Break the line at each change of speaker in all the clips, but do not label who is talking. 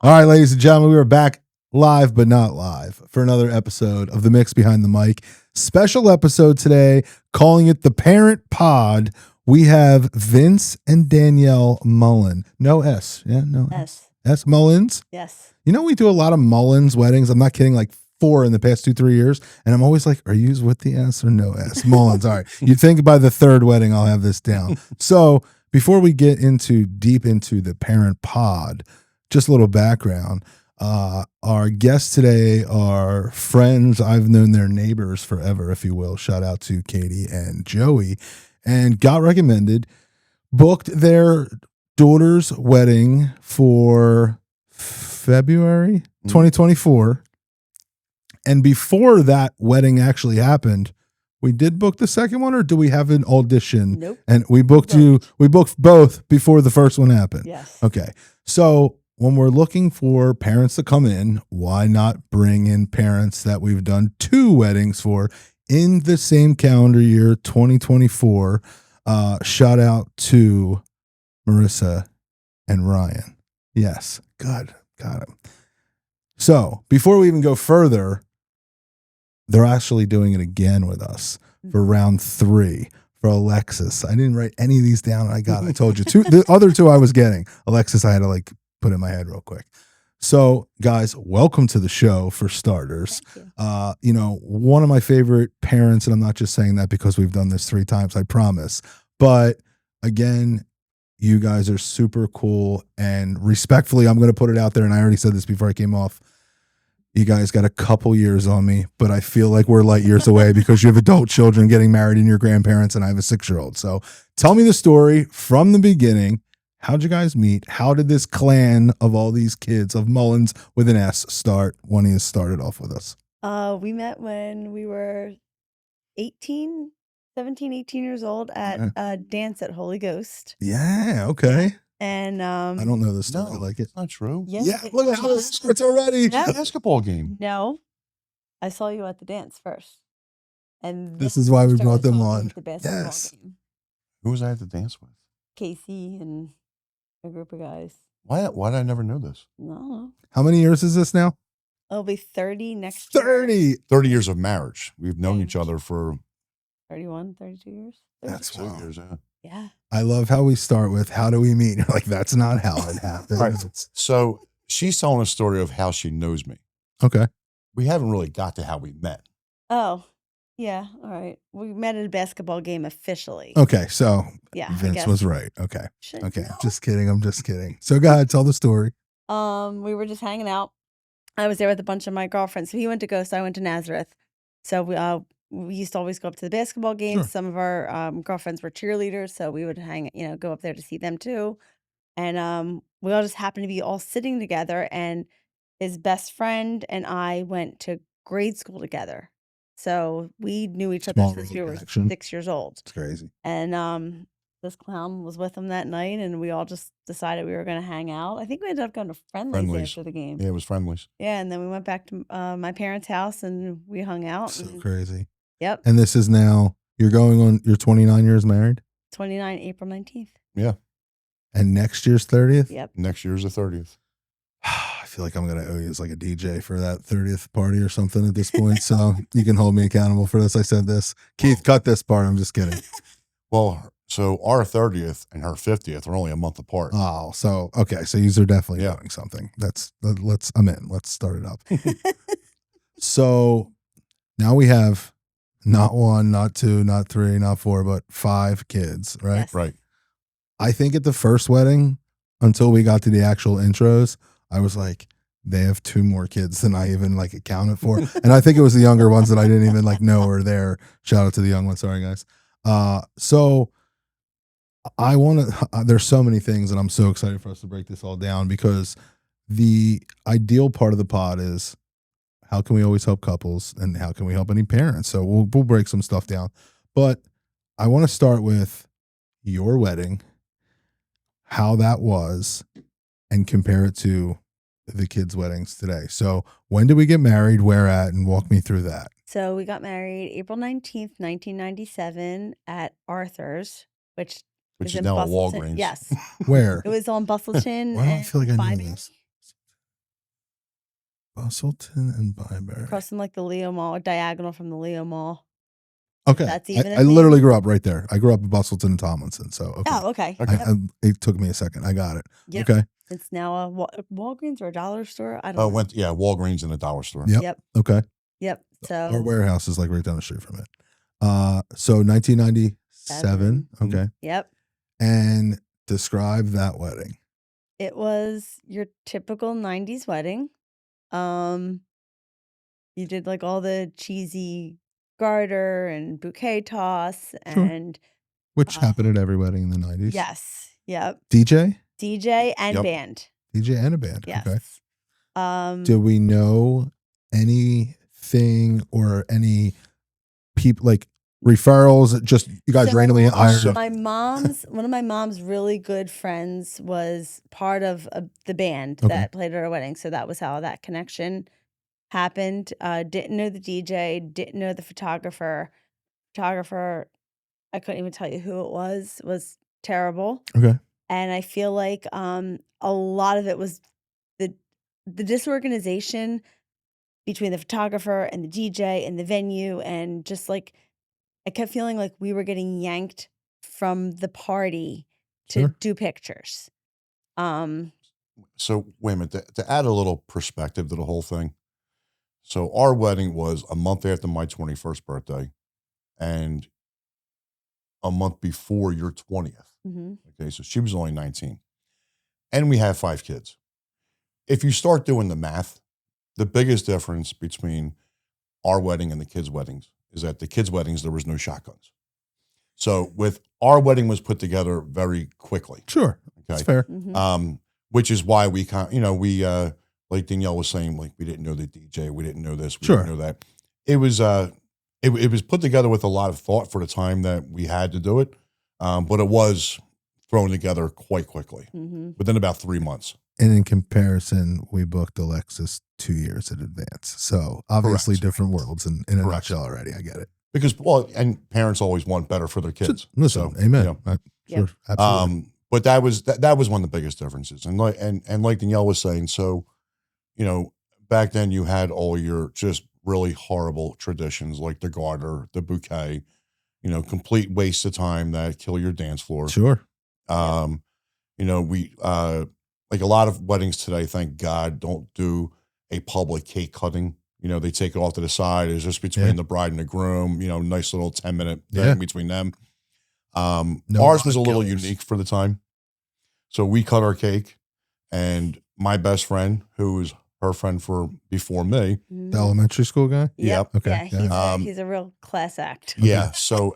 All right, ladies and gentlemen, we are back live, but not live, for another episode of The Mix Behind the Mic. Special episode today, calling it the Parent Pod. We have Vince and Danielle Mullins. No S. Yeah, no S. S. Mullins?
Yes.
You know, we do a lot of Mullins weddings. I'm not kidding, like 4 in the past 2-3 years. And I'm always like, are you with the S or no S? Mullins. All right. You'd think by the 3rd wedding, I'll have this down. So before we get deep into the Parent Pod, just a little background. Our guests today are friends. I've known their neighbors forever, if you will. Shout out to Katie and Joey. And got recommended, booked their daughter's wedding for February 2024. And before that wedding actually happened, we did book the second one, or do we have an audition?
Nope.
And we booked we booked both before the first one happened.
Yes.
Okay. So when we're looking for parents to come in, why not bring in parents that we've done 2 weddings for in the same calendar year, 2024? Shout out to Marissa and Ryan. Yes. Good. Got it. So before we even go further, they're actually doing it again with us for round 3 for Alexis. I didn't write any of these down. I told you 2. The other 2 I was getting. Alexis, I had to put in my head real quick. So guys, welcome to the show for starters. You know, one of my favorite parents, and I'm not just saying that because we've done this 3 times, I promise. But again, you guys are super cool, and respectfully, I'm going to put it out there. And I already said this before I came off. You guys got a couple years on me, but I feel like we're light years away because you have adult children getting married and your grandparents, and I have a 6-year-old. So tell me the story from the beginning. How'd you guys meet? How did this clan of all these kids of Mullins with an S start? One of you started off with us.
We met when we were 17, 18 years old at a dance at Holy Ghost.
Yeah, okay.
And
I don't know this story.
No,
I like it.
It's not true.
Yes,
Yeah, look at how it starts already.
Yeah.
Basketball game.
No, I saw you at the dance first. And
This
then
is why we
started
brought them
talking
on.
at the basketball
Yes.
game.
Who was I at the dance with?
Casey and a group of guys.
Why did I never know this?
No.
How many years is this now?
It'll be 30 next year.
30.
30 years of marriage. We've known
Yeah.
each other for
31, 32 years.
That's
2
wild.
years. Yeah.
Yeah.
I love how we start with, how do we meet? You're like, that's not how it happened.
Right. So she's telling a story of how she knows me.
Okay.
We haven't really got to how we met.
Oh, yeah. All right. We met at a basketball game officially.
Okay. So
Yeah. I
Vince
guess.
was right. Okay.
Should
Okay.
know.
Just kidding. I'm just kidding. So go ahead. Tell the story.
We were just hanging out. I was there with a bunch of my girlfriends. So he went to Ghost, I went to Nazareth. So we used to always go up to the basketball games.
Sure.
Some of our girlfriends were cheerleaders, so we would go up there to see them too. And we all just happened to be all sitting together. And his best friend and I went to grade school together. So we knew each other
Small
since
world
we were
connection.
6 years old.
It's crazy.
And this clown was with him that night, and we all just decided we were going to hang out. I think we ended up going to Friendly's after the game.
Yeah, it was Friendly's.
Yeah, and then we went back to my parents' house and we hung out.
So
and-
crazy.
Yep,
And this is now, you're 29 years married,
29 April 19th.
Yeah.
and next year's 30th.
Yep.
Next year's the 30th.
I feel like I'm going to owe you as like a DJ for that 30th party or something at this point. So you can hold me accountable for this. I said this. Keith, cut this part. I'm just kidding.
Well, so our 30th and her 50th are only a month apart.
Oh, so, okay. So you are definitely
Yeah.
doing something. I'm in. Let's start it up. So now we have not 1, not 2, not 3, not 4, but 5 kids, right?
Yes.
Right.
I think at the first wedding, until we got to the actual intros, I was like, they have 2 more kids than I even accounted for. And I think it was the younger ones that I didn't even know were there. Shout out to the young ones. Sorry, guys. So I want to, there's so many things, and I'm so excited for us to break this all down, because the ideal part of the pod is, how can we always help couples, and how can we help any parents? So we'll break some stuff down. But I want to start with your wedding, how that was, and compare it to the kids' weddings today. So when did we get married, where at, and walk me through that.
So we got married April 19th, 1997 at Arthur's, which
Which
in
is now a
Bustleton.
Walgreens.
Yes.
Where?
It was on Bustleton.
Why do I
and
feel like I knew
Five
this? Bustleton and Byberry.
across from like the Leo Mall, diagonal from the Leo Mall.
Okay.
That's even a
I literally
thing.
grew up right there. I grew up in Bustleton and Tomlinson. So, okay.
Oh, okay.
Okay.
Yep.
It took me a second. I got it.
Yep.
Okay.
It's now a Walgreens or a dollar store. I don't know.
Walgreens and a dollar store.
Yep.
Yep.
Okay.
Yep. So
Our warehouse is like right down the street from it. So 1997. Okay.
Yep.
And describe that wedding.
It was your typical 90s wedding. You did like all the cheesy garter and bouquet toss
Sure.
and
Which happened at every wedding in the 90s.
yes. Yep.
DJ
and
Yep.
band.
DJ and a band.
Yes.
Okay. Do we know anything or any people like referrals? Just you guys
So
randomly hired.
one of my mom's really good friends was part of the band
Okay.
that played at our wedding. So that was how that connection happened. Didn't know the DJ, didn't know the photographer. I couldn't even tell you who it was terrible.
Okay.
And I feel like a lot of it was the disorganization between the photographer and the DJ and the venue, and just like I kept feeling like we were getting yanked from the party to
Sure.
do pictures.
So wait a minute, to add a little perspective to the whole thing. So our wedding was a month after my 21st birthday and a month before your 20th.
Mm-hmm.
Okay. So she was only 19 and we have 5 kids. If you start doing the math, the biggest difference between our wedding and the kids' weddings is that the kids' weddings, there was no shotguns. So with our wedding was put together very quickly.
Sure.
Okay.
That's fair.
Mm-hmm.
Which is why we we like Danielle was saying, like we didn't know the DJ, we didn't know this, we
Sure.
didn't know that. It was it was put together with a lot of thought for the time that we had to do it, but it was thrown together quite quickly
Mm-hmm.
within about 3 months.
And in comparison, we booked Alexis 2 years in advance. So obviously
Correct.
different worlds in a
Correct.
nutshell already. I get it.
Because and parents always want better for their kids.
Listen,
So,
amen.
you know.
Sure, absolutely.
But that was one of the biggest differences. And like Danielle was saying, so, back then you had all your just really horrible traditions like the garter, the bouquet, complete waste of time that kill your dance floor.
Sure.
We like a lot of weddings today, thank God, don't do a public cake cutting. They take it off to the side. It's just between the bride and the groom, nice little 10-minute thing between them. Ours was a little unique for the time. So we cut our cake, and my best friend, who was her friend before me.
The elementary school guy?
Yep.
Okay.
Yeah, he's a real class act.
Yeah. So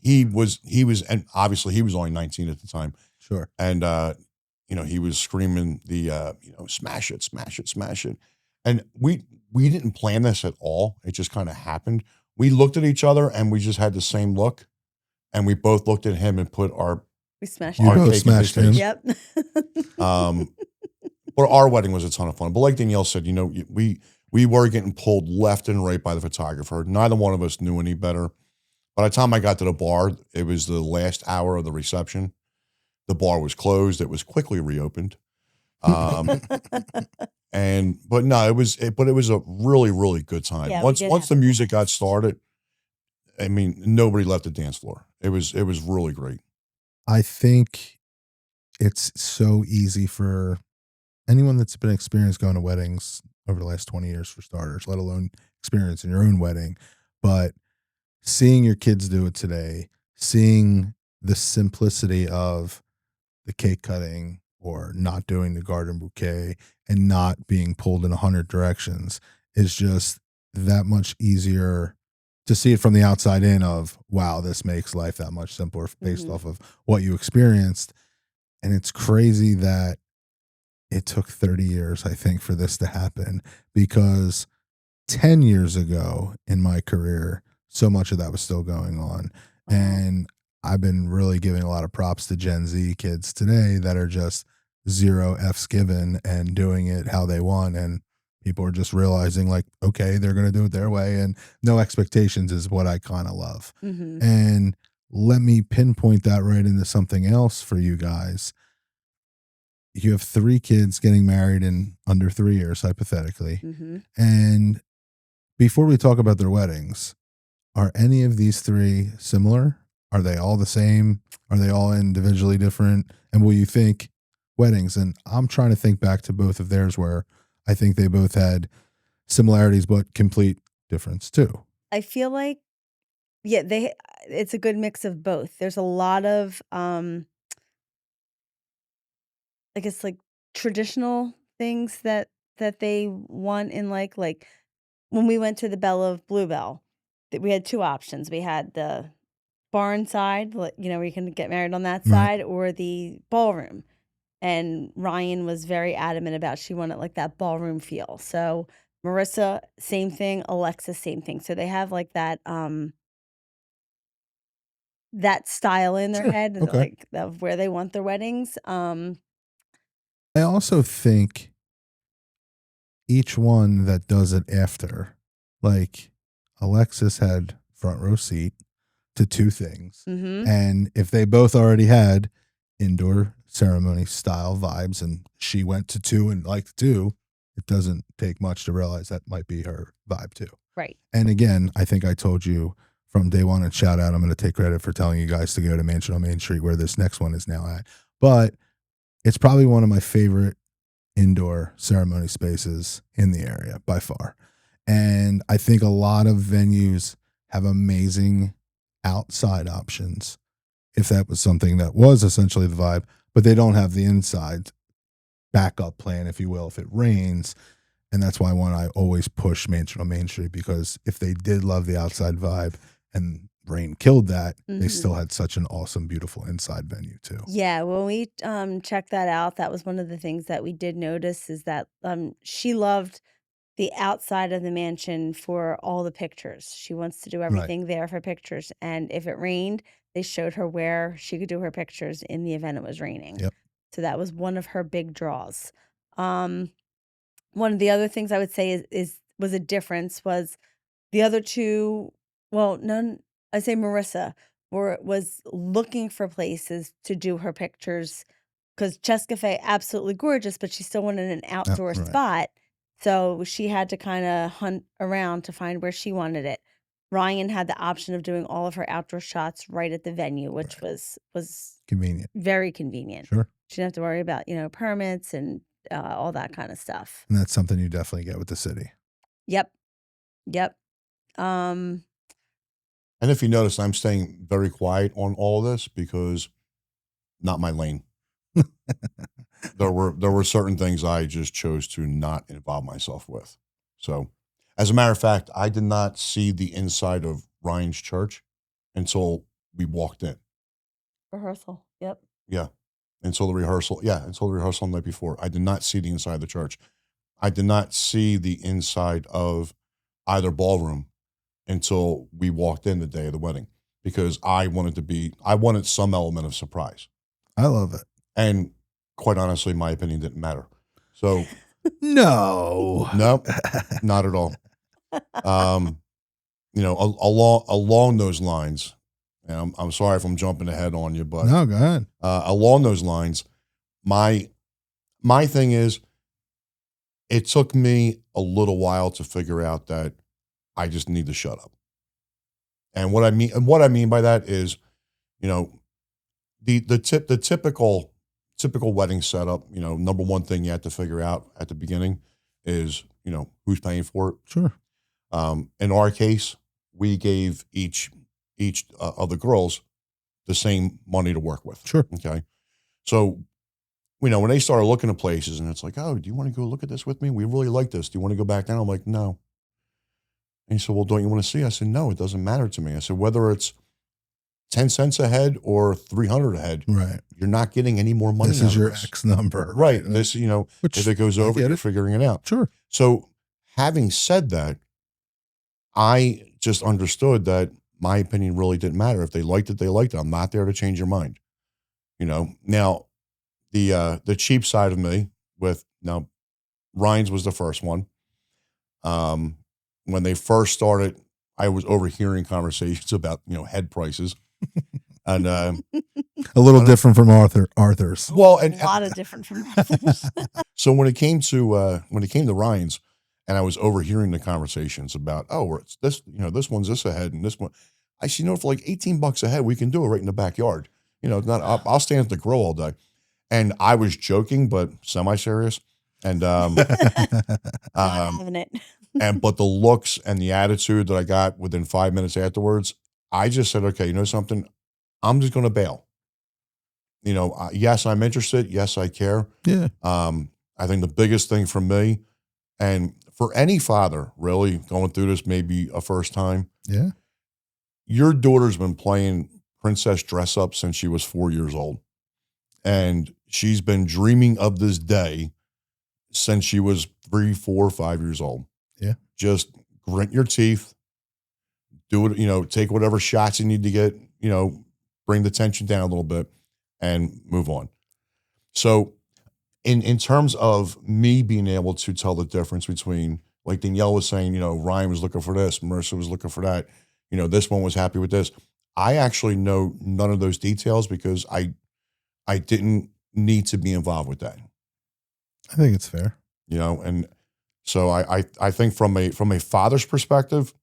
he was, and obviously he was only 19 at the time.
Sure.
And, he was screaming the, smash it, smash it, smash it. And we didn't plan this at all. It just kind of happened. We looked at each other and we just had the same look. And we both looked at him and put
we smashed
You
our
both
cake in his
smashed him.
face.
Yep.
But our wedding was a ton of fun. But like Danielle said, we were getting pulled left and right by the photographer. Neither one of us knew any better. By the time I got to the bar, it was the last hour of the reception. The bar was closed. It was quickly reopened. But it was a really, really good time.
Yeah,
Once
we did
the
have a
music got started, I mean, nobody left the dance floor. It was really great.
I think it's so easy for anyone that's been experienced going to weddings over the last 20 years for starters, let alone experiencing your own wedding. But seeing your kids do it today, seeing the simplicity of the cake cutting or not doing the garden bouquet and not being pulled in 100 directions is just that much easier to see it from the outside in of, wow, this makes life that much simpler based off of what you experienced. And it's crazy that it took 30 years, I think, for this to happen, because 10 years ago in my career, so much of that was still going on. And I've been really giving a lot of props to Gen Z kids today that are just 0 F's given and doing it how they want. And people are just realizing like, okay, they're going to do it their way, and no expectations is what I kind of love.
Mm-hmm.
And let me pinpoint that right into something else for you guys. you have 3 kids getting married in under 3 years, hypothetically.
Mm-hmm.
And before we talk about their weddings, are any of these 3 similar? Are they all the same? Are they all individually different? And will you think weddings? And I'm trying to think back to both of theirs where I think they both had similarities but complete difference too.
I feel like, yeah, it's a good mix of both. There's a lot of I guess like traditional things that they want in like when we went to the Belle of Bluebell, that we had 2 options. We had the barn side, where you can get married on that
Right.
side, or the ballroom. And Ryan was very adamant about she wanted like that ballroom feel. So Marissa, same thing. Alexis, same thing. So they have like that style in their
Sure.
head,
Okay.
like of where they want their weddings.
I also think each one that does it after, like Alexis had front row seat to 2 things.
Mhm.
And if they both already had indoor ceremony style vibes and she went to 2 and liked 2, it doesn't take much to realize that might be her vibe too.
Right.
And again, I think I told you from day one, and shout out, I'm going to take credit for telling you guys to go to Mansion on Main Street where this next one is now at. But it's probably one of my favorite indoor ceremony spaces in the area by far. And I think a lot of venues have amazing outside options if that was something that was essentially the vibe, but they don't have the inside backup plan, if you will, if it rains. And that's why I always push Mansion on Main Street, because if they did love the outside vibe and rain killed that, they still had such an awesome, beautiful inside venue too.
Yeah, when we checked that out, that was one of the things that we did notice, is that she loved the outside of the mansion for all the pictures. She wants to do everything there for pictures. And if it rained, they showed her where she could do her pictures in the event it was raining.
Yep.
So that was one of her big draws. One of the other things I would say was a difference was the other 2, well, none, I say Marissa was looking for places to do her pictures, because Chescafe, absolutely gorgeous, but she still wanted an outdoor
right.
spot. So she had to kind of hunt around to find where she wanted it. Ryan had the option of doing all of her outdoor shots right at the venue, which was
Convenient.
very convenient.
Sure.
She didn't have to worry about, permits and all that kind of stuff.
And that's something you definitely get with the city.
Yep.
And if you notice, I'm staying very quiet on all this because not my lane. There were certain things I just chose to not involve myself with. So, as a matter of fact, I did not see the inside of Ryan's church until we walked in.
Rehearsal. Yep.
Yeah. Until the rehearsal. Yeah. Until the rehearsal the night before. I did not see the inside of the church. I did not see the inside of either ballroom until we walked in the day of the wedding, because I wanted some element of surprise.
I love it.
And quite honestly, my opinion didn't matter. So
no,
not at all. Along those lines, and I'm sorry if I'm jumping ahead on you, but
no, go ahead.
Along those lines, my thing is, it took me a little while to figure out that I just need to shut up. And what I mean by that is, the typical wedding setup, number one thing you have to figure out at the beginning is, who's paying for it.
Sure.
In our case, we gave each of the girls the same money to work with.
Sure.
Okay. So, when they started looking at places and it's like, oh, do you want to go look at this with me? We really like this. Do you want to go back down? I'm like, no. And he said, well, don't you want to see? I said, no, it doesn't matter to me. I said, whether it's 10 cents a head or 300 a head,
right,
you're not getting any more money.
This is your X number.
Right. This,
Which,
if it goes over, you're figuring it out.
Sure.
So having said that, I just understood that my opinion really didn't matter. If they liked it, they liked it. I'm not there to change your mind. Now the cheap side of me Ryan's was the first one. When they first started, I was overhearing conversations about, head prices. And
A little different from Arthur's.
Well,
A lot of different from others.
so when it came to Ryan's, and I was overhearing the conversations about, oh, it's this, this one's this ahead, and this one, I said, for like $18 a head, we can do it right in the backyard. Not I'll stand at the grill all day, and I was joking but semi-serious, and
Having it.
but the looks and the attitude that I got within 5 minutes afterwards, I just said, okay, you know something, I'm just going to bail. Yes, I'm interested. Yes, I care.
Yeah.
I think the biggest thing for me, and for any father really going through this, maybe a first time.
Yeah.
Your daughter's been playing princess dress up since she was 4 years old. And she's been dreaming of this day since she was 3, 4, 5 years old.
Yeah.
Just grit your teeth, do it, take whatever shots you need to get, bring the tension down a little bit and move on. So in terms of me being able to tell the difference between, like Danielle was saying, Ryan was looking for this, Marissa was looking for that, this one was happy with this. I actually know none of those details because I didn't need to be involved with that.
I think it's fair.
And so I think from a father's perspective,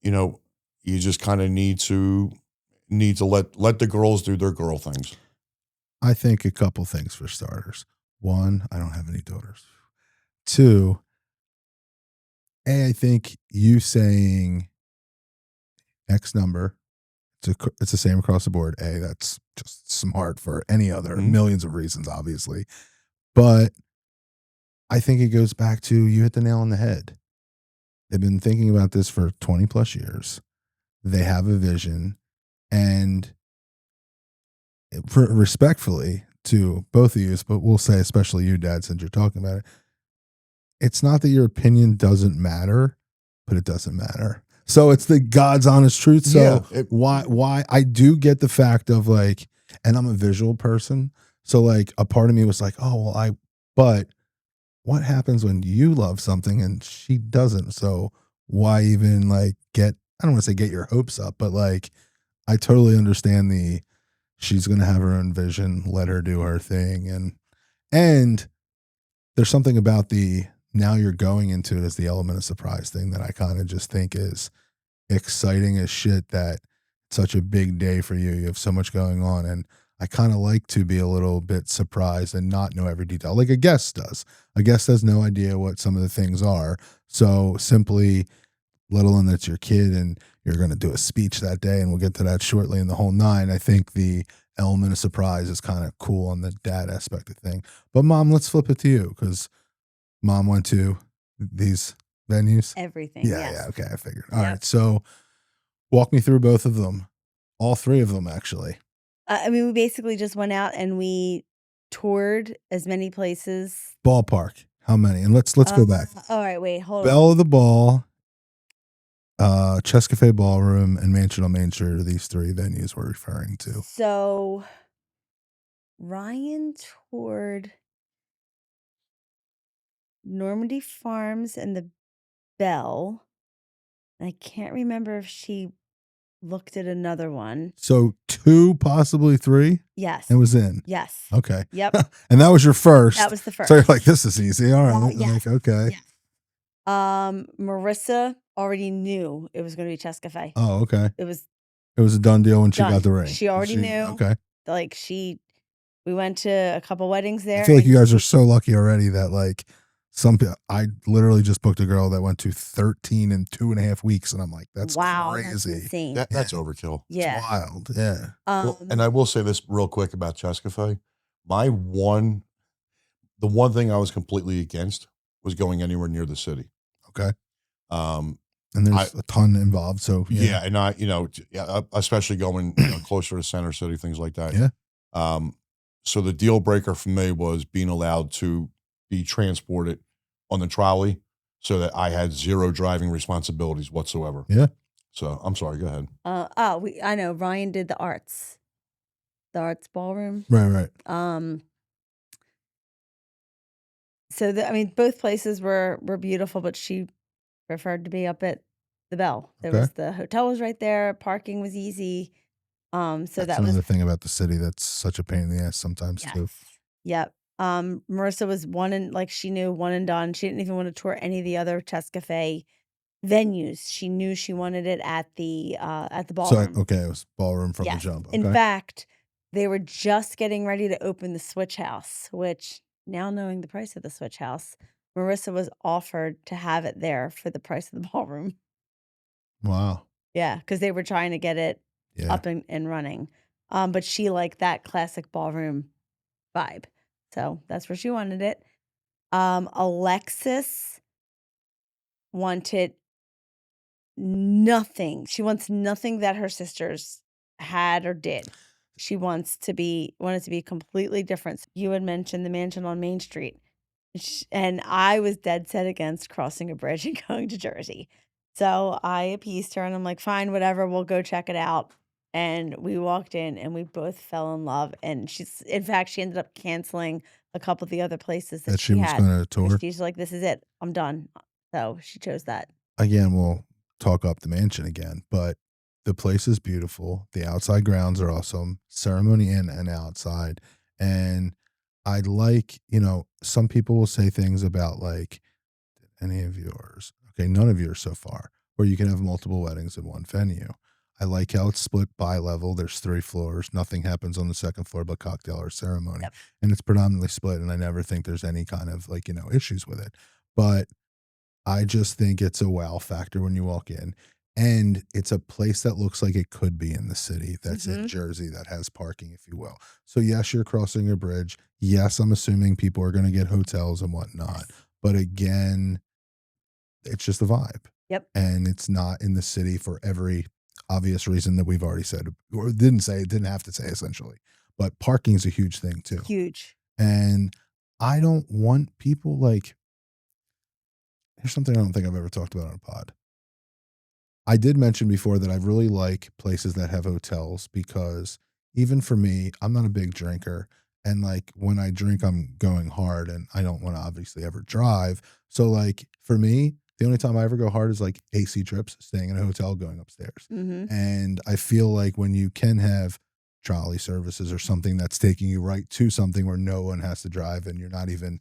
you just kind of need to let the girls do their girl things.
I think a couple things for starters. One, I don't have any daughters. Two, I think you saying X number, it's the same across the board. That's just smart for any other millions of reasons, obviously. But I think it goes back to you hit the nail on the head. They've been thinking about this for 20 plus years. They have a vision, and respectfully to both of you, but we'll say especially you, Dad, since you're talking about it, it's not that your opinion doesn't matter, but it doesn't matter. So it's the God's honest truth. So why I do get the fact of like, and I'm a visual person. So like a part of me was like, oh, well, but what happens when you love something and she doesn't? So why even like I don't want to say get your hopes up, but like, I totally understand she's going to have her own vision, let her do her thing. And there's something about now you're going into it as the element of surprise thing that I kind of just think is exciting as shit, that it's such a big day for you. You have so much going on. And I kind of like to be a little bit surprised and not know every detail like a guest does. A guest has no idea what some of the things are. So simply, let alone that's your kid and you're going to do a speech that day, and we'll get to that shortly in the whole nine. I think the element of surprise is kind of cool on the dad aspect of thing. But Mom, let's flip it to you because Mom went to these venues.
Everything.
Yeah,
yes.
yeah. Okay, I figured. All right, so walk me through both of them. All three of them, actually.
We basically just went out and we toured as many places.
Ballpark. How many? And let's go back.
All right, wait, hold
Belle
on.
of the Ball, Chess Cafe Ballroom, and Mansion on Main Street are these three venues we're referring to.
So Ryan toured Normandy Farms and the Bell. And I can't remember if she looked at another one.
So 2, possibly 3?
Yes.
It was in.
Yes.
Okay.
Yep.
And that was your first.
That was the first.
So you're like, this is easy. All right.
Yes.
Like, okay.
Yes. Marissa already knew it was going to be Chess Cafe.
Oh, okay.
It was
a done deal when she
done.
got the ring.
She already knew.
Okay.
Like we went to a couple weddings there.
I feel like you guys are so lucky already that like I literally just booked a girl that went to 13 in 2.5 weeks, and I'm like, that's crazy.
That's insane.
That's overkill.
Yeah.
It's wild. Yeah.
And I will say this real quick about Chess Cafe. The one thing I was completely against was going anywhere near the city.
Okay. And there's a ton involved. So
yeah, and especially going closer to center city, things like that.
Yeah.
So the deal breaker for me was being allowed to be transported on the trolley, so that I had zero driving responsibilities whatsoever.
Yeah.
So I'm sorry. Go ahead.
I know Ryan did the arts ballroom.
Right.
So both places were beautiful, but she preferred to be up at the Bell. The hotel was right there. Parking was easy. So
That's
that was
another thing about the city that's such a pain in the ass sometimes too.
Yep. Marissa was one and like she knew one and done. She didn't even want to tour any of the other Chess Cafe venues. She knew she wanted it at the
So
ballroom.
okay, it was ballroom from the
Yes.
jump.
In
Okay.
fact, they were just getting ready to open the Switch House, which now knowing the price of the Switch House, Marissa was offered to have it there for the price of the ballroom.
Wow.
Yeah, because they were trying to get it
Yeah.
up and running. But she liked that classic ballroom vibe. So that's where she wanted it. Alexis wanted nothing. She wants nothing that her sisters had or did. She wanted to be completely different. So you had mentioned the mansion on Main Street. And I was dead set against crossing a bridge and going to Jersey. So I appeased her and I'm like, fine, whatever, we'll go check it out. And we walked in and we both fell in love. And in fact, she ended up canceling a couple of the other places that
she was
had.
going to tour.
She's like, this is it. I'm done. So she chose that.
Again, we'll talk up the mansion again, but the place is beautiful. The outside grounds are awesome, ceremony in and outside. And I like, some people will say things about like, any of yours, okay, none of yours so far, where you can have multiple weddings in one venue. I like how it's split by level. There's 3 floors. Nothing happens on the second floor but cocktail or ceremony.
Yep.
And it's predominantly split. And I never think there's any kind of like, issues with it. But I just think it's a wow factor when you walk in. And it's a place that looks like it could be in the city that's in Jersey that has parking, if you will. So, yes, you're crossing a bridge. Yes, I'm assuming people are going to get hotels and whatnot.
Yes.
But again, it's just a vibe.
Yep.
And it's not in the city for every obvious reason that we've already said, or didn't have to say essentially. But parking is a huge thing too.
Huge.
And I don't want people like, here's something I don't think I've ever talked about on a pod. I did mention before that I really like places that have hotels because even for me, I'm not a big drinker. And like when I drink, I'm going hard and I don't want to obviously ever drive. So like for me, the only time I ever go hard is like AC trips, staying in a hotel, going upstairs. And I feel like when you can have trolley services or something that's taking you right to something where no one has to drive and you're not even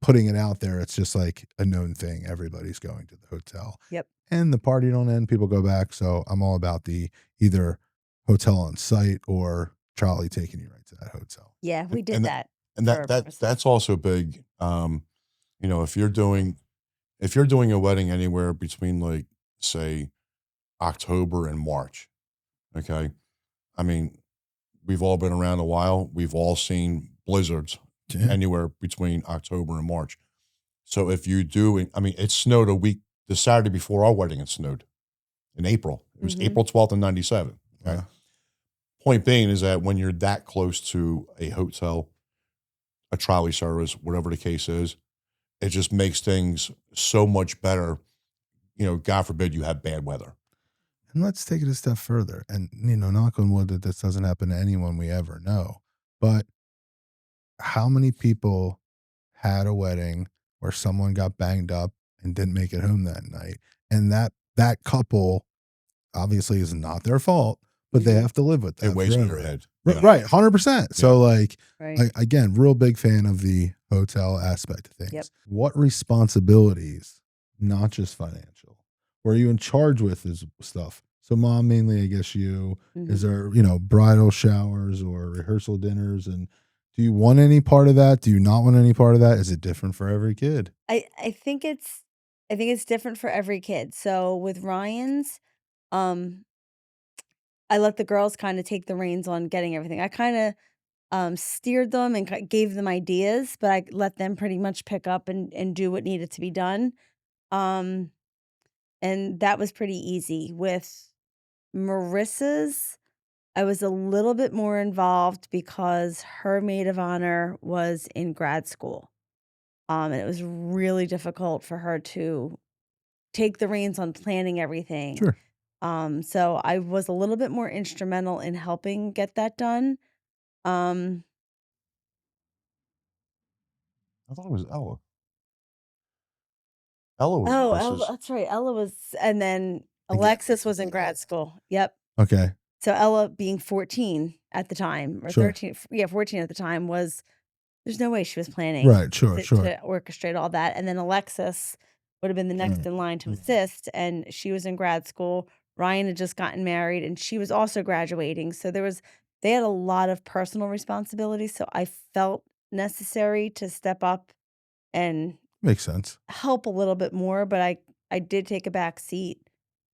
putting it out there, it's just like a known thing. Everybody's going to the hotel.
Yep.
And the party don't end, people go back. So I'm all about the either hotel on site or trolley taking you right to that hotel.
Yeah, we did that.
And that's also big. If you're doing a wedding anywhere between like say October and March, okay? I mean, we've all been around a while. We've all seen blizzards anywhere between October and March. So if you do, it snowed the Saturday before our wedding, it snowed in April. It was April 12th in 97. Okay. Point being is that when you're that close to a hotel, a trolley service, whatever the case is, it just makes things so much better. God forbid you have bad weather.
And let's take it a step further. And, knock on wood that this doesn't happen to anyone we ever know. But how many people had a wedding where someone got banged up and didn't make it home that night? And that couple obviously is not their fault, but they have to live with that.
It weighs on your head.
Right, 100%. So like,
Right.
Again, real big fan of the hotel aspect of things.
Yep.
What responsibilities, not just financial, were you in charge with is stuff? So mom, mainly, I guess you, is there, bridal showers or rehearsal dinners? And do you want any part of that? Do you not want any part of that? Is it different for every kid?
I think it's different for every kid. So with Ryan's, I let the girls kind of take the reins on getting everything. I kind of steered them and gave them ideas, but I let them pretty much pick up and do what needed to be done. And that was pretty easy. With Marissa's, I was a little bit more involved because her maid of honor was in grad school. And it was really difficult for her to take the reins on planning everything.
Sure.
So I was a little bit more instrumental in helping get that done.
I thought it was Ella. Ella was.
Ella, that's right. Ella was, and then Alexis was in grad school. Yep.
Okay.
So Ella being 14 at the time, or
Sure.
13, 14 at the time, there's no way she was planning
Right. Sure.
to
Sure.
orchestrate all that. And then Alexis would have been the next in line to assist, and she was in grad school. Ryan had just gotten married, and she was also graduating. So they had a lot of personal responsibilities. So I felt necessary to step up and
Makes sense.
help a little bit more, but I did take a back seat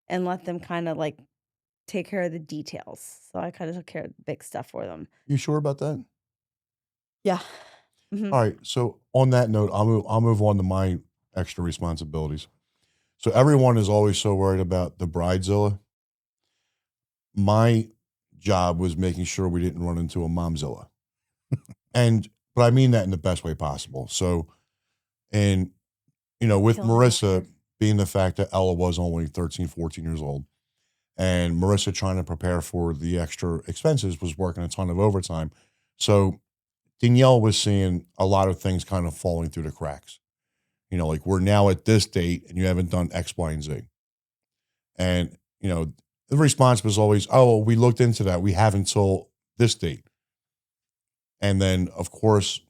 and let them kind of like take care of the details. So I kind of took care of the big stuff for them.
You sure about that?
Yeah. Mhm.
All right. So on that note, I'll move on to my extra responsibilities. So everyone is always so worried about the bridezilla. My job was making sure we didn't run into a momzilla. But I mean that in the best way possible. So, and with
Kill her
Marissa
laughter.
being the fact that Ella was only 13, 14 years old, and Marissa trying to prepare for the extra expenses, was working a ton of overtime. So Danielle was seeing a lot of things kind of falling through the cracks. Like, we're now at this date and you haven't done X, Y, and Z. And, the response was always, oh, well, we looked into that. We have until this date. And then, of course,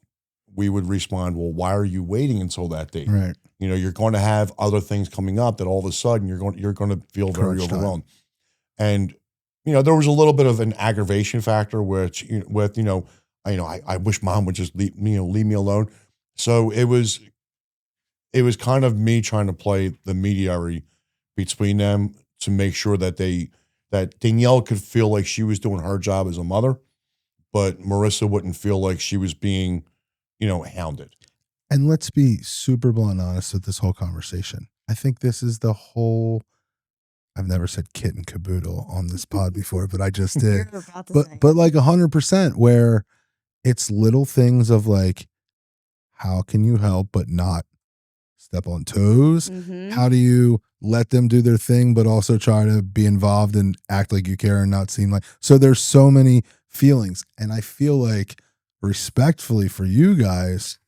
we would respond, well, why are you waiting until that date?
Right.
You're going to have other things coming up that all of a sudden you're going to feel very
Crunch time.
overwhelmed. And, there was a little bit of an aggravation factor, which, I wish mom would just leave me alone. So it was kind of me trying to play the mediator between them to make sure that Danielle could feel like she was doing her job as a mother, but Marissa wouldn't feel like she was being, hounded.
And let's be super blunt and honest with this whole conversation. I think this is the whole. I've never said kit and caboodle on this pod before, but I just did.
You're about to say.
But like 100%, where it's little things of like, how can you help but not step on toes?
Mhm.
How do you let them do their thing, but also try to be involved and act like you care and not seem like. So there's so many feelings. And I feel like, respectfully for you guys,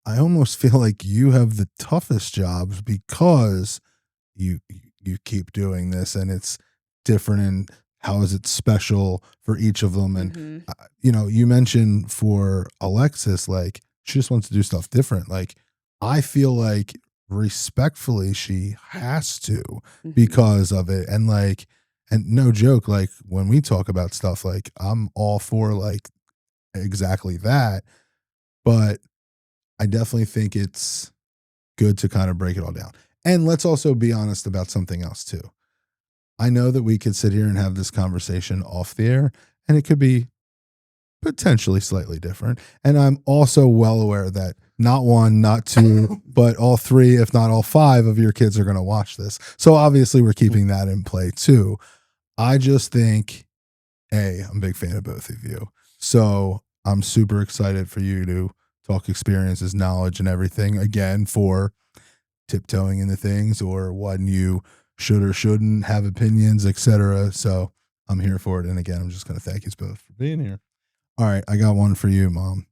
I almost feel like you have the toughest jobs because you keep doing this and it's different, and how is it special for each of them. And
Mhm.
you mentioned for Alexis, like, she just wants to do stuff different. Like, I feel like respectfully she has to
Mhm.
because of it. And like, and no joke, like when we talk about stuff, like I'm all for like exactly that, but I definitely think it's good to kind of break it all down. And let's also be honest about something else too. I know that we could sit here and have this conversation off the air, and it could be potentially slightly different. And I'm also well aware that not one, not two, but all three, if not all five of your kids are going to watch this. So obviously we're keeping that in play too. I just think, I'm a big fan of both of you. So I'm super excited for you to talk experiences, knowledge, and everything again for tiptoeing into things or when you should or shouldn't have opinions, etc. So I'm here for it. And again, I'm just going to thank you both for being here. All right, I got one for you, Mom.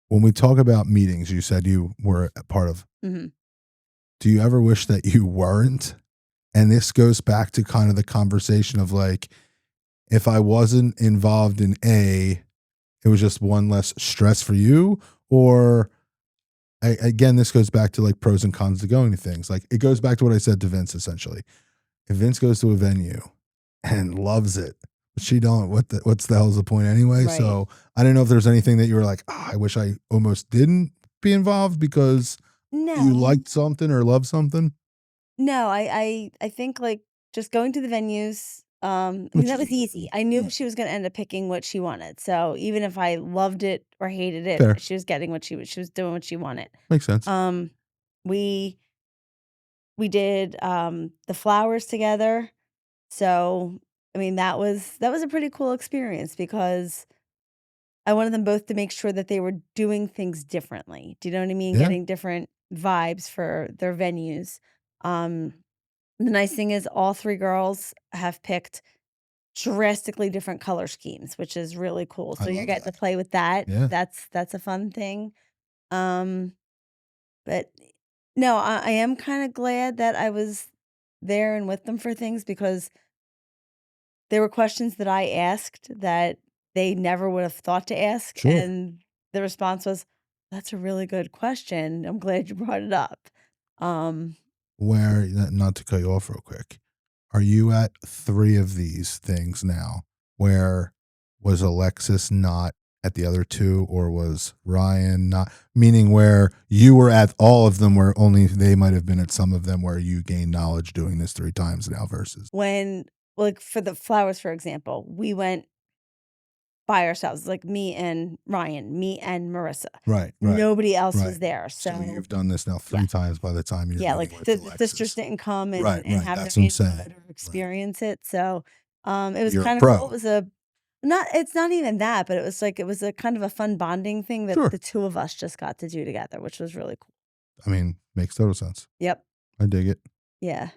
When we talk about meetings, you said you were a part of.
Mhm.
Do you ever wish that you weren't? And this goes back to kind of the conversation of like, if I wasn't involved in A, it was just one less stress for you, or again, this goes back to like pros and cons to going to things. Like, it goes back to what I said to Vince essentially. If Vince goes to a venue and loves it, but she don't, what's the hell's the point anyway?
Right.
So I don't know if there's anything that you were like, I wish I almost didn't be involved because you
No.
liked something or loved something.
No, I think, like, just going to the venues, I mean,
Which
that
is
was easy. I knew she was gonna end up picking what she wanted, so even if I loved it or hated it,
fair.
she was getting what she was doing what she wanted.
Makes sense.
We did, the flowers together, so, I mean, that was a pretty cool experience because I wanted them both to make sure that they were doing things differently. Do you know what I mean?
Yeah.
Getting different vibes for their venues. Um, the nice thing is all 3 girls have picked drastically different color schemes, which is really cool.
I
So you're
love
getting to
that.
play with that.
Yeah.
That's a fun thing. Um, but no, I am kind of glad that I was there and with them for things because there were questions that I asked that they never would have thought to ask,
Sure.
and the response was, "That's a really good question. I'm glad you brought it up." Um,
Where, not to cut you off real quick, are you at 3 of these things now? Where was Alexis not at the other 2, or was Ryan not? Meaning where you were at all of them, where only they might have been at some of them, where you gained knowledge doing this 3 times now versus.
when like, for the flowers, for example, we went by ourselves, like me and Ryan, me and Marissa.
Right.
Nobody else was
Right.
there,
So
so
you've done this now 3
yeah.
times by the time you're
Yeah,
meeting
like
with
the
Alexis.
sisters didn't come and,
Right,
and
right.
have
That's
their
what I'm
input
saying.
or experience it. So it was
You're a
kind of cool.
pro.
It was a not it's not even that, but it was a kind of a fun bonding thing that
Sure.
the 2 of us just got to do together, which was really cool.
I mean, makes total sense.
Yep.
I dig it.
Yeah.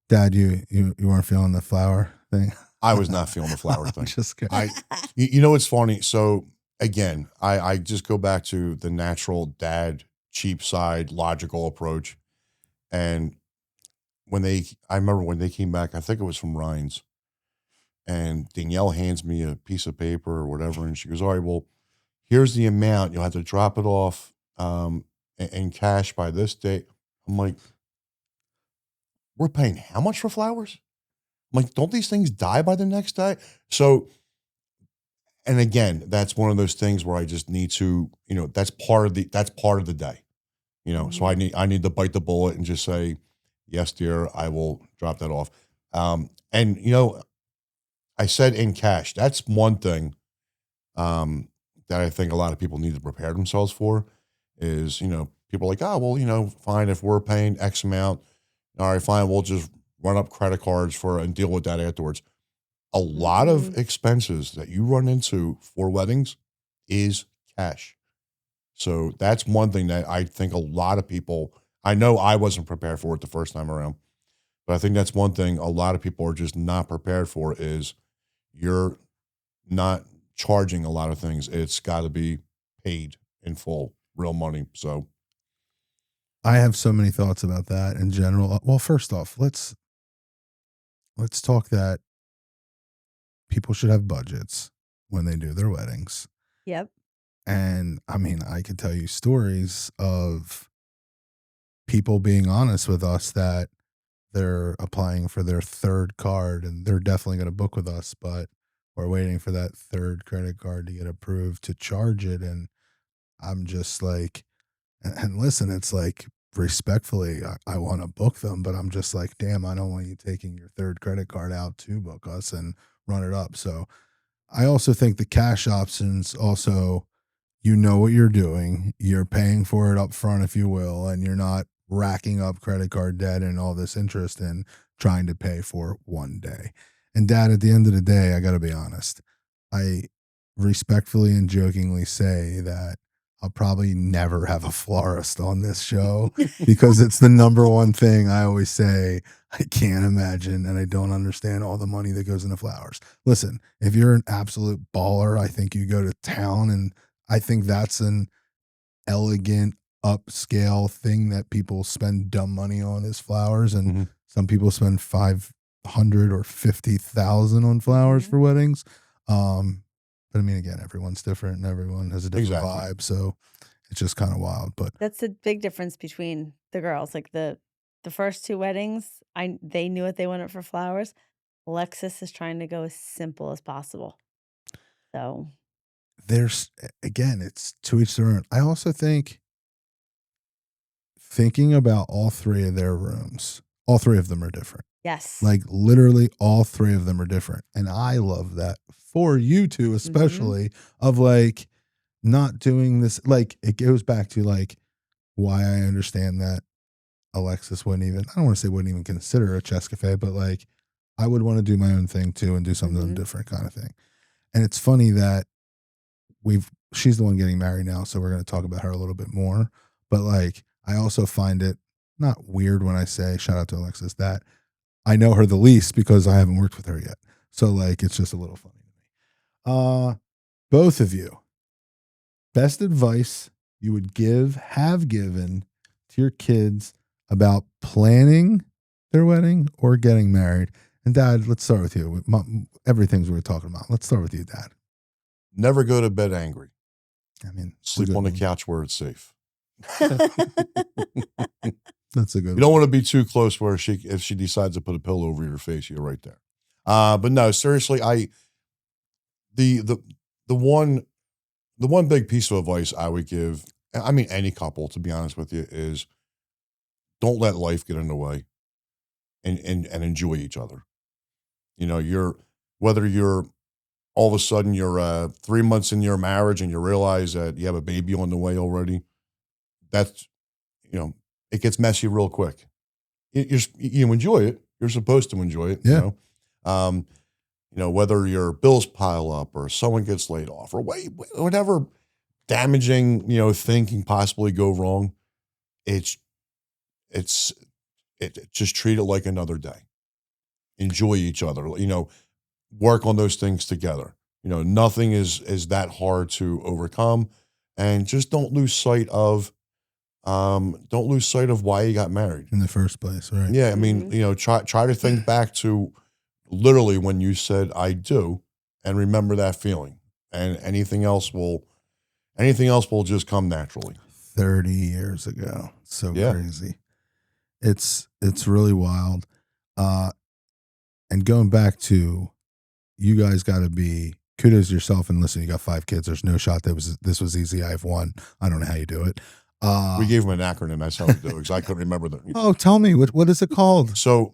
Dad, you weren't feeling the flower thing?
I was not feeling the flower thing.
Just kidding.
You know what's funny? So again, I just go back to the natural dad, cheap side, logical approach. And I remember when they came back, I think it was from Ryan's, and Danielle hands me a piece of paper or whatever, and she goes, "All right, well, here's the amount. You'll have to drop it off in cash by this date." I'm like, "We're paying how much for flowers?" I'm like, "Don't these things die by the next day?" So, and again, that's one of those things where I just need to, that's part of the day, So
Mhm.
I need to bite the bullet and just say, "Yes, dear, I will drop that off." And I said in cash. That's one thing that I think a lot of people need to prepare themselves for. Is people are like, "Oh, well, fine, if we're paying X amount, all right, fine, we'll just run up credit cards and deal with that afterwards." A lot of
Mm-mm.
expenses that you run into for weddings is cash. So that's one thing that I think a lot of people, I know I wasn't prepared for it the first time around, but I think that's one thing a lot of people are just not prepared for is you're not charging a lot of things. It's got to be paid in full, real money. So
I have so many thoughts about that in general. Well, first off, let's talk that people should have budgets when they do their weddings.
Yep.
And I mean, I could tell you stories of people being honest with us that they're applying for their 3rd card and they're definitely going to book with us, but we're waiting for that 3rd credit card to get approved to charge it. And I'm just like, and listen, it's like respectfully, I want to book them, but I'm just like, damn, I don't want you taking your 3rd credit card out to book us and run it up. So I also think the cash options also, what you're doing, you're paying for it up front, if you will, and you're not racking up credit card debt and all this interest in trying to pay for one day. And Dad, at the end of the day, I got to be honest, I respectfully and jokingly say that I'll probably never have a florist on this show because it's the number one thing I always say. I can't imagine and I don't understand all the money that goes into flowers. Listen, if you're an absolute baller, I think you go to town, and I think that's an elegant upscale thing that people spend dumb money on is flowers. And some people spend 500 or 50,000 on flowers for weddings. But I mean, again, everyone's different and everyone has a different vibe. So it's just kind of wild, but
That's a big difference between the girls. Like the first 2 weddings, they knew what they wanted for flowers. Alexis is trying to go as simple as possible. So
there's, again, it's to each their own. I also think thinking about all 3 of their rooms, all 3 of them are different.
yes.
Like literally all 3 of them are different. And I love that for you two, especially of like not doing this. Like it goes back to like why I understand that Alexis wouldn't even, I don't want to say wouldn't even consider a chess cafe, but like I would want to do my own thing too and do something different kind of thing. And it's funny that she's the one getting married now. So we're going to talk about her a little bit more, but like, I also find it not weird when I say, shout out to Alexis, that I know her the least because I haven't worked with her yet. So like, it's just a little funny to me. Both of you, best advice you would have given to your kids about planning their wedding or getting married. And Dad, let's start with you. Everything's we were talking about. Let's start with you, Dad.
Never go to bed angry.
I mean,
Sleep on the couch where it's safe.
That's a good
You don't want to be too close where if she decides to put a pillow over your face, you're right there. But no, seriously, the one big piece of advice I would give, I mean, any couple, to be honest with you, is don't let life get in the way and enjoy each other. You know, whether you're all of a sudden you're 3 months in your marriage and you realize that you have a baby on the way already, that's, it gets messy real quick. You enjoy it. You're supposed to enjoy it.
Yeah.
Whether your bills pile up or someone gets laid off or whatever damaging, thing can possibly go wrong. It's just treat it like another day. Enjoy each other, work on those things together. Nothing is that hard to overcome, and just don't lose sight of why you got married
in the first place. Right.
Yeah. I mean, try to think back to literally when you said I do, and remember that feeling, and anything else will just come naturally.
30 years ago. So
Yeah.
crazy. It's really wild. And going back to, you guys got to be kudos to yourself. And listen, you got 5 kids. There's no shot this was easy. I have 1. I don't know how you do it.
We gave him an acronym. That's how we do it, because I couldn't remember that.
Oh, tell me, what is it called?
So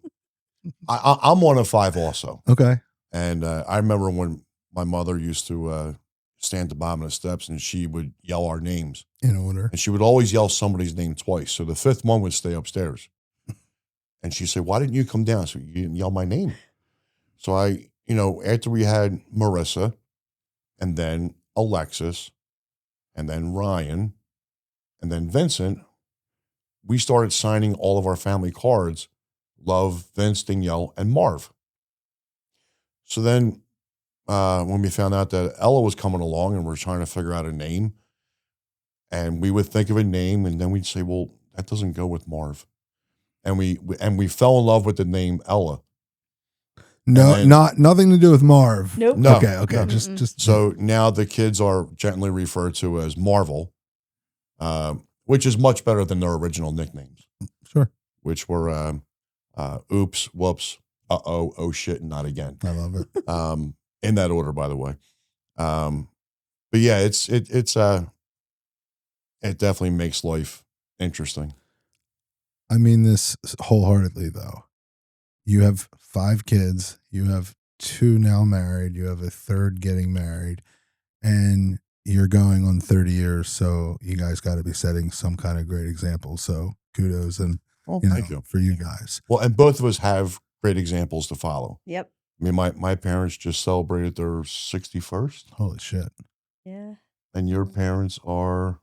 I'm one of 5 also.
Okay.
And I remember when my mother used to stand at the bottom of the steps, and she would yell our names
in order.
And she would always yell somebody's name twice. So the 5th one would stay upstairs. And she'd say, "Why didn't you come down?" So you didn't yell my name. So after we had Marissa, and then Alexis, and then Ryan, and then Vincent, we started signing all of our family cards, Love, Vince, Danielle, and Marv. So then when we found out that Ella was coming along and we're trying to figure out a name, and we would think of a name, and then we'd say, well, that doesn't go with Marv. And we fell in love with the name Ella.
No, nothing to do with Marv.
Nope.
No.
Okay.
No.
Just
so now the kids are gently referred to as Marvel, which is much better than their original nicknames.
Sure.
Which were oops, whoops, oh shit, and not again.
I love it.
In that order, by the way. But yeah, it definitely makes life interesting.
I mean this wholeheartedly, though. You have 5 kids. You have 2 now married. You have a 3rd getting married, and you're going on 30 years. So you guys got to be setting some kind of great example. So kudos and
thank you
for you guys.
Well, and both of us have great examples to follow.
Yep.
I mean, my parents just celebrated their 61st.
Holy shit.
Yeah.
And your parents are,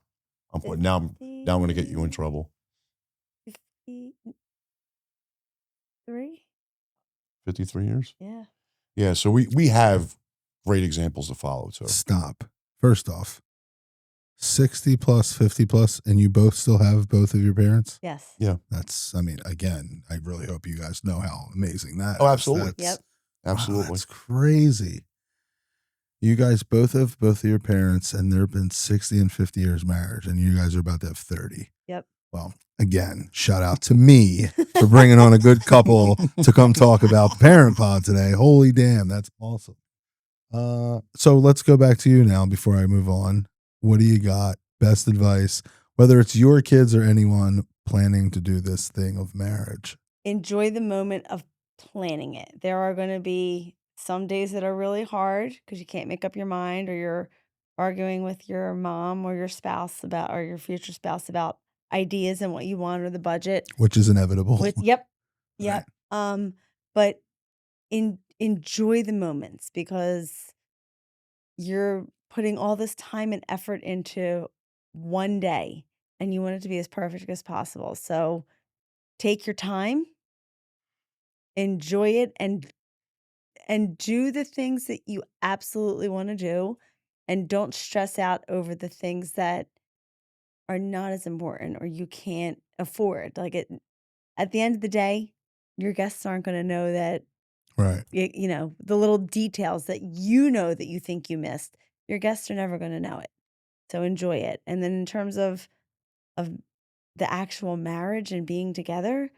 now I'm going to get you in trouble.
53?
53 years?
Yeah.
Yeah, so we have great examples to follow too.
Stop. First off, 60 plus, 50 plus, and you both still have both of your parents?
Yes.
Yeah.
That's, I mean, again, I really hope you guys know how amazing that is.
Oh, absolutely.
Yep.
Absolutely.
Wow, that's crazy. You guys both have both of your parents, and there have been 60 and 50 years marriage, and you guys are about to have 30.
Yep.
Well, again, shout out to me for bringing on a good couple to come talk about Parent Pod today. Holy damn, that's awesome. So let's go back to you now before I move on. What do you got? Best advice, whether it's your kids or anyone planning to do this thing of marriage.
Enjoy the moment of planning it. There are going to be some days that are really hard because you can't make up your mind, or you're arguing with your mom or your spouse about, or your future spouse about ideas and what you want, or the budget.
Which is inevitable.
Yep.
Right.
But enjoy the moments, because you're putting all this time and effort into one day, and you want it to be as perfect as possible. So take your time, enjoy it, and do the things that you absolutely want to do, and don't stress out over the things that are not as important or you can't afford. At the end of the day, your guests aren't going to know that
Right.
You know, the little details that you think you missed. Your guests are never going to know it. So enjoy it. And then in terms of the actual marriage and being together,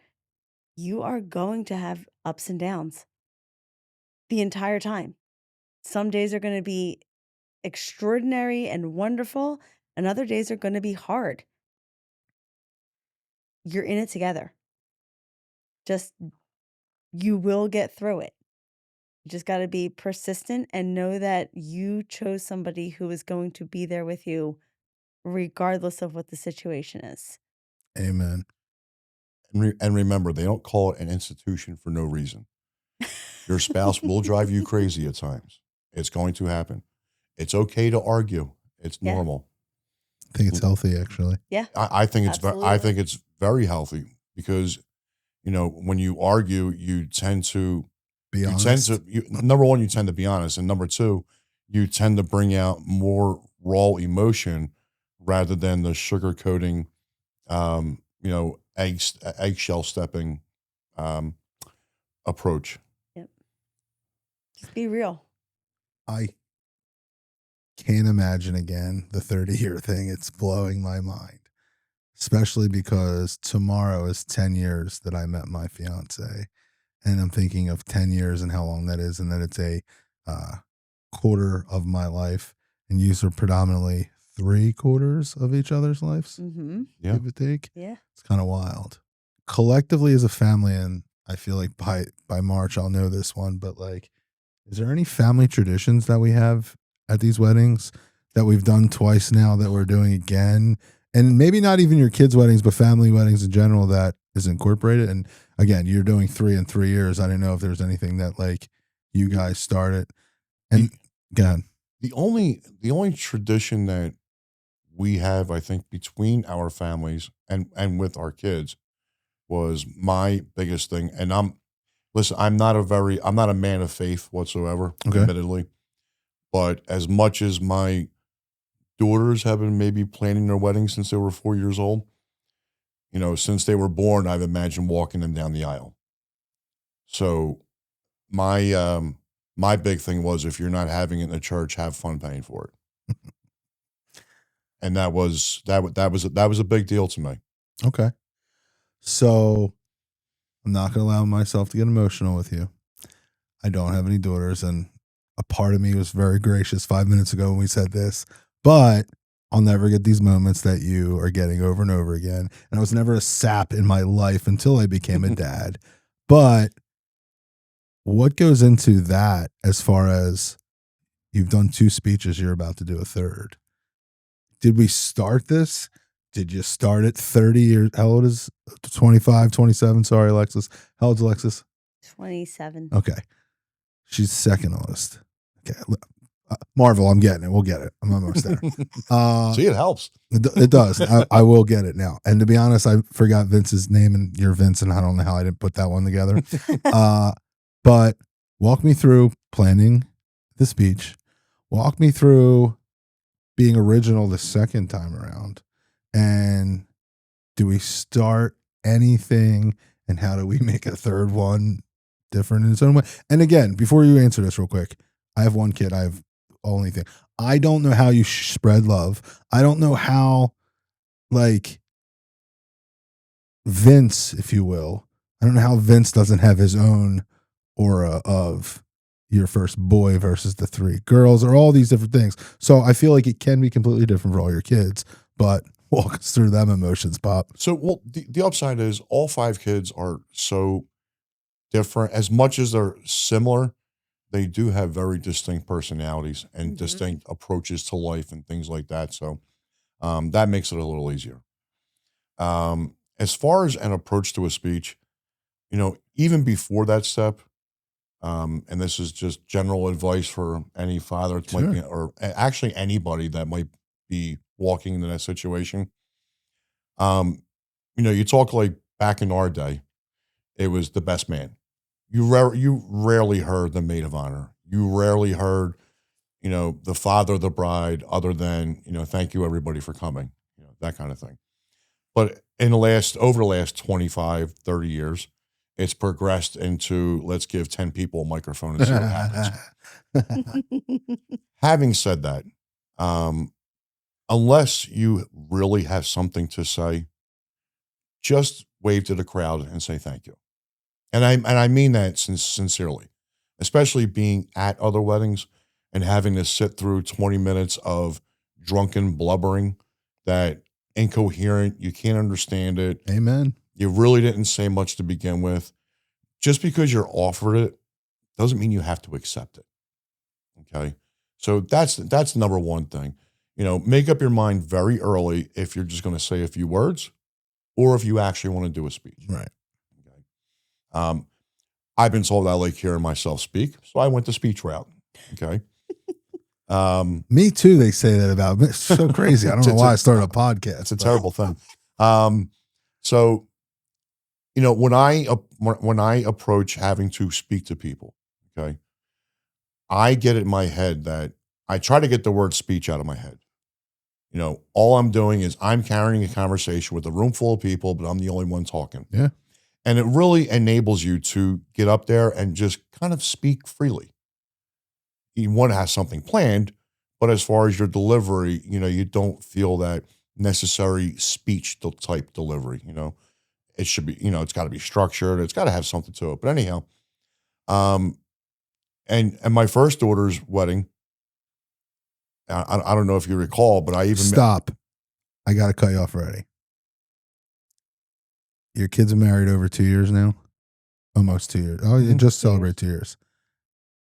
you are going to have ups and downs the entire time. Some days are going to be extraordinary and wonderful, and other days are going to be hard. You're in it together. Just, you will get through it. You just got to be persistent and know that you chose somebody who is going to be there with you regardless of what the situation is.
Amen.
And remember, they don't call it an institution for no reason. Your spouse will drive you crazy at times. It's going to happen. It's okay to argue. It's
Yeah.
normal.
I think it's healthy, actually.
Yeah.
I think it's
Absolutely.
I think it's very healthy because, you know, when you argue, you tend to
Be honest.
number one, you tend to be honest, and number two, you tend to bring out more raw emotion rather than the sugarcoating, you know, eggshell stepping approach.
Yep. Just be real.
I can't imagine again the 30-year thing. It's blowing my mind, especially because tomorrow is 10 years that I met my fiance. And I'm thinking of 10 years and how long that is, and that it's a quarter of my life. And you are predominantly 3/4 of each other's lives,
Mm-hmm.
Yeah.
give or take.
Yeah.
It's kind of wild. Collectively as a family, and I feel like by March I'll know this one, but like, is there any family traditions that we have at these weddings that we've done twice now that we're doing again? And maybe not even your kids' weddings, but family weddings in general that is incorporated. And again, you're doing 3 in 3 years. I didn't know if there's anything that like you guys started. And again,
The only tradition that we have, I think, between our families and with our kids was my biggest thing. And I'm not a man of faith whatsoever,
Okay.
admittedly. But as much as my daughters have been maybe planning their wedding since they were 4 years old, you know, since they were born, I've imagined walking them down the aisle. So my big thing was, if you're not having it in the church, have fun paying for it. And that was a big deal to me.
okay. So I'm not going to allow myself to get emotional with you. I don't have any daughters, and a part of me was very gracious 5 minutes ago when we said this, but I'll never get these moments that you are getting over and over again. And I was never a sap in my life until I became a dad. But what goes into that as far as you've done 2 speeches, you're about to do a third? Did we start this? Did you start at 30 years? How old is 25, 27? Sorry, Alexis. How old's Alexis?
27.
Okay. She's second oldest. Okay. Marvel, I'm getting it. We'll get it. I'm almost there.
See, it helps.
It does. I will get it now. And to be honest, I forgot Vince's name, and you're Vince, and I don't know how I didn't put that one together. But walk me through planning the speech. Walk me through being original the second time around. And do we start anything, and how do we make a third one different in its own way? And again, before you answer this real quick, I have one kid. I have only thing. I don't know how you spread love. I don't know how, like, Vince, if you will, I don't know how Vince doesn't have his own aura of your first boy versus the 3 girls, or all these different things. So I feel like it can be completely different for all your kids, but walk us through them emotions, Pop.
So, well, the upside is all 5 kids are so different. As much as they're similar, they do have very distinct personalities and distinct approaches to life and things like that. So that makes it a little easier. As far as an approach to a speech, you know, even before that step, and this is just general advice for any father that might be, or actually anybody that might be walking into that situation. You know, you talk like back in our day, it was the best man. You rarely heard the maid of honor. You rarely heard, you know, the father of the bride, other than, you know, thank you everybody for coming, you know, that kind of thing. But over the last 25, 30 years, it's progressed into let's give 10 people a microphone and see what happens. Having said that, unless you really have something to say, just wave to the crowd and say thank you. And I mean that sincerely, especially being at other weddings and having to sit through 20 minutes of drunken blubbering that incoherent, you can't understand it.
Amen.
You really didn't say much to begin with. Just because you're offered it doesn't mean you have to accept it. Okay. So that's the number one thing. Make up your mind very early if you're just going to say a few words or if you actually want to do a speech.
Right.
Okay. I've been told I like hearing myself speak, so I went the speech route. Okay.
Me too. They say that about me. It's so crazy. I don't know why I started a podcast.
It's a terrible thing. So, when I approach having to speak to people, okay, I get it in my head that I try to get the word speech out of my head. All I'm doing is I'm carrying a conversation with a room full of people, but I'm the only one talking.
Yeah.
And it really enables you to get up there and just kind of speak freely. You want to have something planned, but as far as your delivery, you don't feel that necessary speech type delivery. It should be, it's got to be structured. It's got to have something to it. But anyhow, and my first daughter's wedding, I don't know if you recall, but I even
stop. I got to cut you off already. Your kids are married over 2 years now, almost 2 years. Oh, you just celebrate 2 years,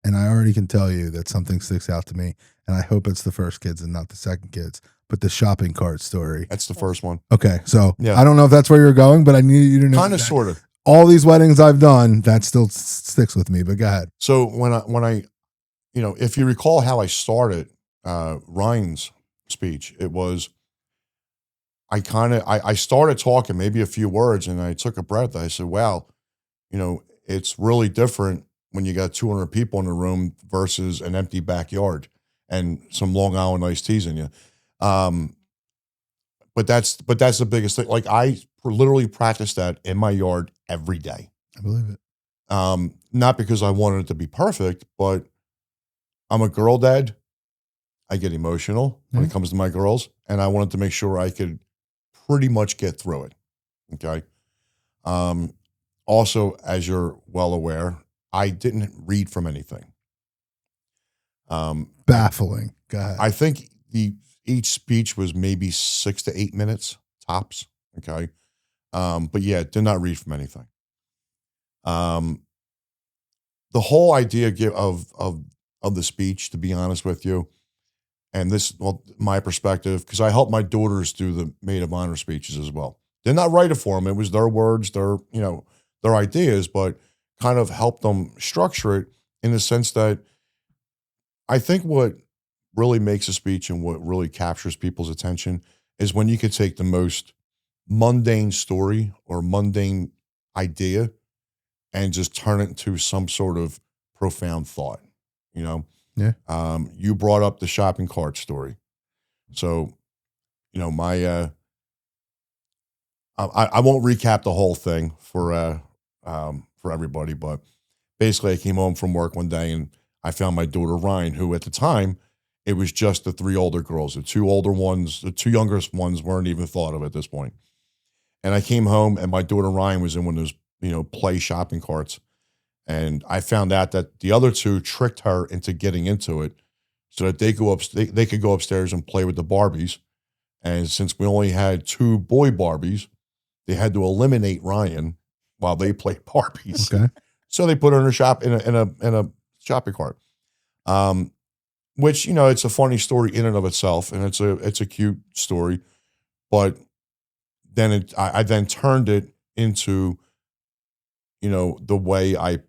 and I already can tell you that something sticks out to me, and I hope it's the first kids and not the second kids. But the shopping cart story.
That's the first one.
Okay, so
yeah.
I don't know if that's where you're going, but I need you to know.
Kind of, sort of.
All these weddings I've done, that still sticks with me. But go ahead.
So when I, if you recall how I started Ryan's speech, it was I started talking maybe a few words, and I took a breath. I said, "Wow, it's really different when you got 200 people in the room versus an empty backyard and some Long Island iced teas in you." But that's the biggest thing. Like I literally practice that in my yard every day.
I believe it.
Not because I wanted it to be perfect, but I'm a girl dad. I get emotional when it comes to my girls, and I wanted to make sure I could pretty much get through it. Okay. Also, as you're well aware, I didn't read from anything.
Baffling. Go ahead.
I think each speech was maybe 6 to 8 minutes tops. Okay. But yeah, did not read from anything. The whole idea of the speech, to be honest with you, and this, my perspective, because I help my daughters do the maid of honor speeches as well. Did not write it for them. It was their words, their ideas, but kind of help them structure it in the sense that I think what really makes a speech and what really captures people's attention is when you could take the most mundane story or mundane idea and just turn it into some sort of profound thought,
Yeah.
You brought up the shopping cart story. So, my, I won't recap the whole thing for everybody, but basically I came home from work one day and I found my daughter Ryan, who at the time, it was just the 3 older girls. The 2 older ones, the 2 youngest ones weren't even thought of at this point. And I came home and my daughter Ryan was in one of those, play shopping carts. And I found out that the other 2 tricked her into getting into it so that they could go upstairs and play with the Barbies. And since we only had 2 boy Barbies, they had to eliminate Ryan while they played Barbies.
Okay.
So they put her in a shopping cart. Which, it's a funny story in and of itself, and it's a cute story, but then I then turned it into, the way I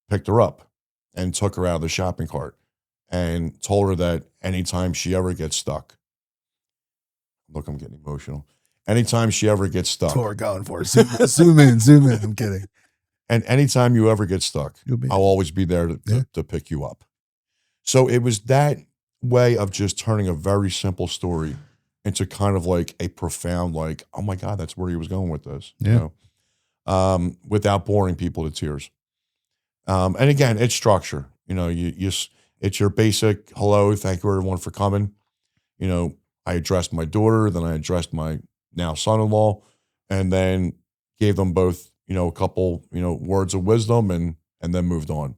picked her up and took her out of the shopping cart and told her that anytime she ever gets stuck, look, I'm getting emotional. Anytime she ever gets stuck.
That's what we're going for. Zoom in. I'm kidding.
And anytime you ever get stuck, I'll always be there to pick you up. So it was that way of just turning a very simple story into kind of like a profound, like, oh my God, that's where he was going with this.
Yeah.
without boring people to tears. And again, it's structure. It's your basic hello, thank you everyone for coming. I addressed my daughter, then I addressed my now son-in-law, and then gave them both, a couple, words of wisdom and then moved on.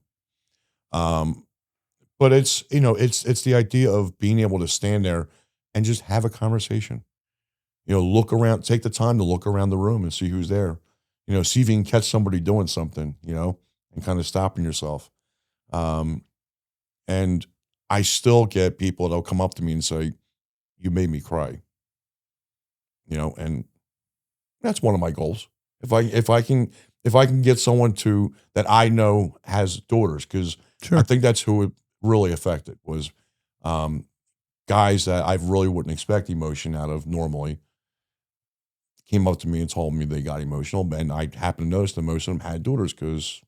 But it's the idea of being able to stand there and just have a conversation. Look around, take the time to look around the room and see who's there. See if you can catch somebody doing something, and kind of stopping yourself. And I still get people that'll come up to me and say, "You made me cry." And that's one of my goals. If I can get someone that I know has daughters, because
Sure.
I think that's who it really affected was guys that I really wouldn't expect emotion out of normally came up to me and told me they got emotional, and I happen to notice that most of them had daughters because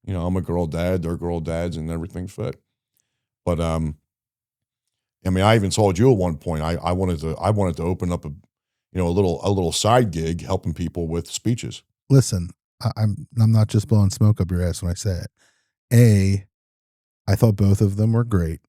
I'm a girl dad, they're girl dads, and everything fit. But I even told you at one point I wanted to open up a little side gig helping people with speeches.
Listen, I'm not just blowing smoke up your ass when I say it. I thought both of them were great.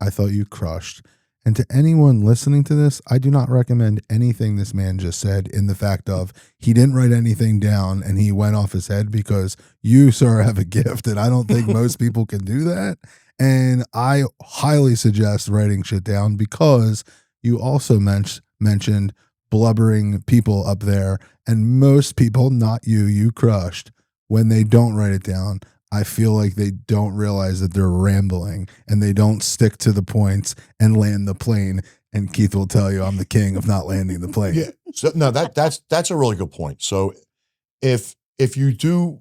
I thought you crushed. And to anyone listening to this, I do not recommend anything this man just said in the fact of he didn't write anything down and he went off his head, because you, sir, have a gift. And I don't think most people can do that. And I highly suggest writing shit down, because you also mentioned blubbering people up there. And most people, not you crushed, when they don't write it down, I feel like they don't realize that they're rambling and they don't stick to the points and land the plane. And Keith will tell you I'm the king of not landing the plane.
Yeah. So no, that's a really good point. So if you do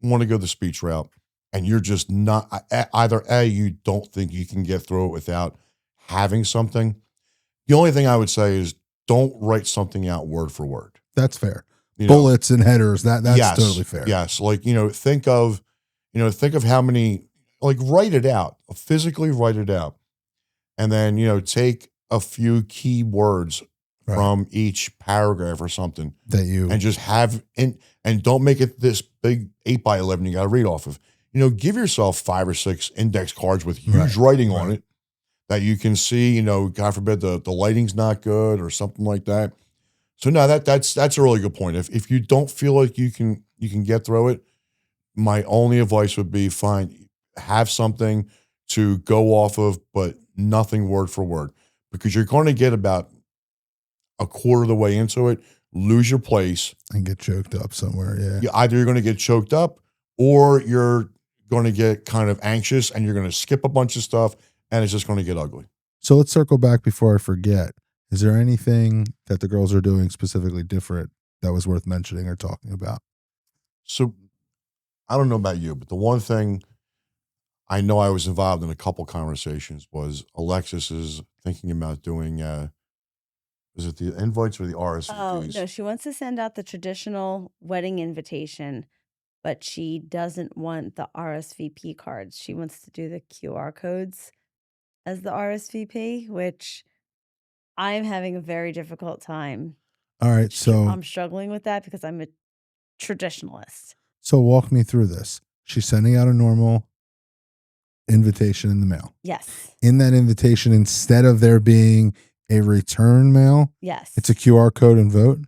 want to go the speech route and you're just not either you don't think you can get through it without having something, the only thing I would say is don't write something out word for word.
That's fair. Bullets and headers. That's
yes,
totally fair.
Yes. Like, think of how many, like, write it out, physically write it out. And then, take a few key words from each paragraph or something and just have, and don't make it this big 8x11 you got to read off of. Give yourself 5 or 6 index cards with huge writing on it that you can see, God forbid the lighting's not good or something like that. So no, that's a really good point. If you don't feel like you can get through it, my only advice would be have something to go off of, but nothing word for word, because you're going to get about a quarter of the way into it, lose your place
and get choked up somewhere. Yeah.
Either you're going to get choked up or you're going to get kind of anxious and you're going to skip a bunch of stuff and it's just going to get ugly.
So let's circle back before I forget. Is there anything that the girls are doing specifically different that was worth mentioning or talking about?
So I don't know about you, but the one thing I know I was involved in a couple conversations was Alexis is thinking about doing, is it the invites or the RSVPs?
Oh, no, she wants to send out the traditional wedding invitation, but she doesn't want the RSVP cards. She wants to do the QR codes as the RSVP, which I'm having a very difficult time.
All right, so
I'm struggling with that because I'm a traditionalist.
So walk me through this. She's sending out a normal invitation in the mail.
Yes.
In that invitation, instead of there being a return mail,
yes,
it's a QR code and vote.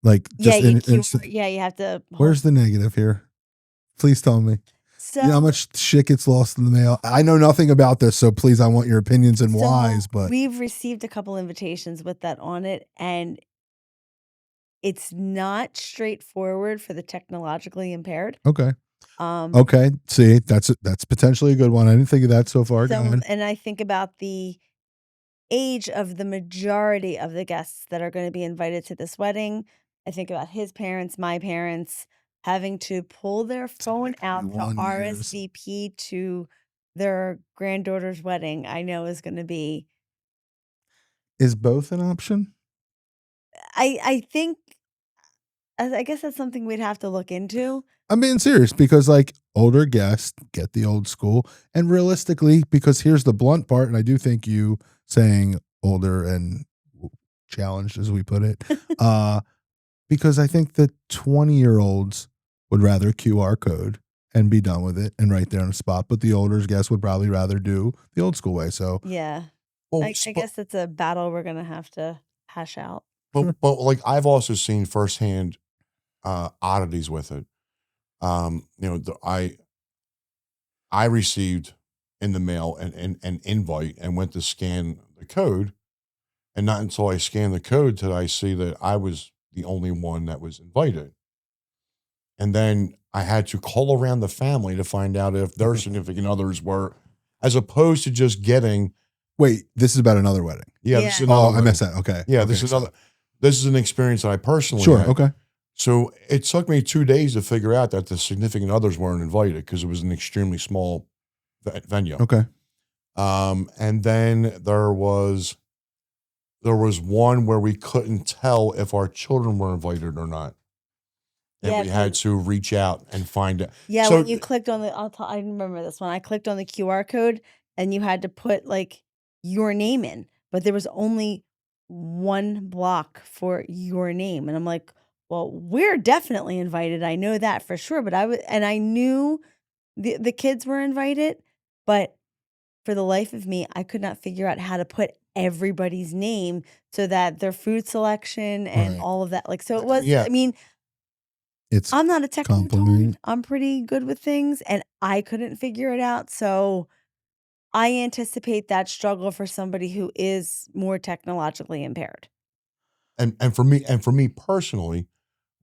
Like, just
you have to.
Where's the negative here? Please tell me.
So,
you know how much shit gets lost in the mail? I know nothing about this, so please, I want your opinions and whys. But
we've received a couple invitations with that on it, and it's not straightforward for the technologically impaired.
Okay. Okay. See, that's potentially a good one. I didn't think of that so far.
And I think about the age of the majority of the guests that are going to be invited to this wedding. I think about his parents, my parents, having to pull their phone out to RSVP to their granddaughter's wedding. I know is going to be.
Is both an option?
I think, I guess that's something we'd have to look into.
I'm being serious because, like, older guests get the old school, and realistically, because here's the blunt part, and I do think you saying older and challenged, as we put it, because I think the 20-year-olds would rather QR code and be done with it and right there on the spot. But the older guests would probably rather do the old school way. So
Yeah.
Well,
I guess it's a battle we're gonna have to hash out.
but like I've also seen firsthand oddities with it. I received in the mail an invite and went to scan the code, and not until I scanned the code did I see that I was the only one that was invited. And then I had to call around the family to find out if their significant others were, as opposed to just getting.
Wait, this is about another wedding.
Yeah, this is another
I
wedding.
missed that. Okay.
Yeah,
okay,
this is another. This is an experience that I personally
Sure.
had.
Okay.
So it took me 2 days to figure out that the significant others weren't invited because it was an extremely small venue.
Okay.
And then there was one where we couldn't tell if our children were invited or not. And
Yeah,
we had to reach out and find out.
Yeah,
So
when you clicked on the I remember this one. I clicked on the QR code and you had to put like your name in, but there was only one block for your name. And I'm like, well, we're definitely invited. I know that for sure. But I knew the kids were invited, but for the life of me, I could not figure out how to put everybody's name so that their food selection and
Right.
all of that. Like, so it was,
Yeah.
I mean,
It's
I'm not a technical
compliment.
I'm pretty good with things and I couldn't figure it out. So I anticipate that struggle for somebody who is more technologically impaired.
and for me personally,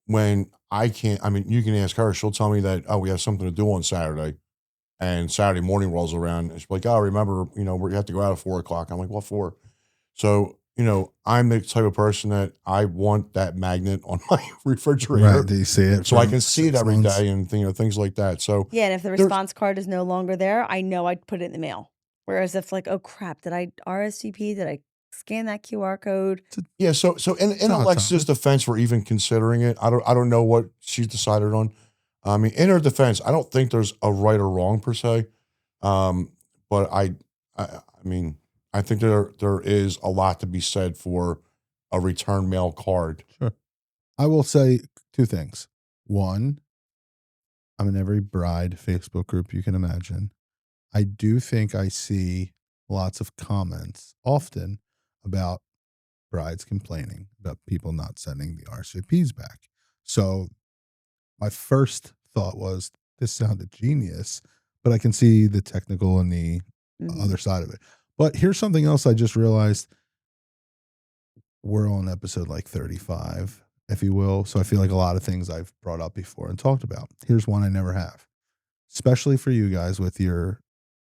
when I can't, I mean, you can ask her. She'll tell me that, oh, we have something to do on Saturday, and Saturday morning rolls around, and she's like, oh, remember, we have to go out at 4:00. I'm like, what for? So I'm the type of person that I want that magnet on my refrigerator,
Right. Do you see it?
so I
for
can see it
6
every
months?
day, and things like that. So
Yeah, and if the
there's
response card is no longer there, I know I'd put it in the mail. Whereas if like, oh crap, did I RSVP? Did I scan that QR code?
yeah, so in
a hot
Alexis's
topic.
defense for even considering it, I don't know what she's decided on. I mean, in her defense, I don't think there's a right or wrong per se. But I mean, I think there is a lot to be said for a return mail card.
Sure. I will say 2 things. One, I'm in every bride Facebook group you can imagine. I do think I see lots of comments often about brides complaining about people not sending the RSVPs back. So my first thought was this sounded genius, but I can see the technical and the
Mhm.
other side of it. But here's something else I just realized. We're on episode like 35, if you will. So I feel like a lot of things I've brought up before and talked about. Here's one I never have, especially for you guys with your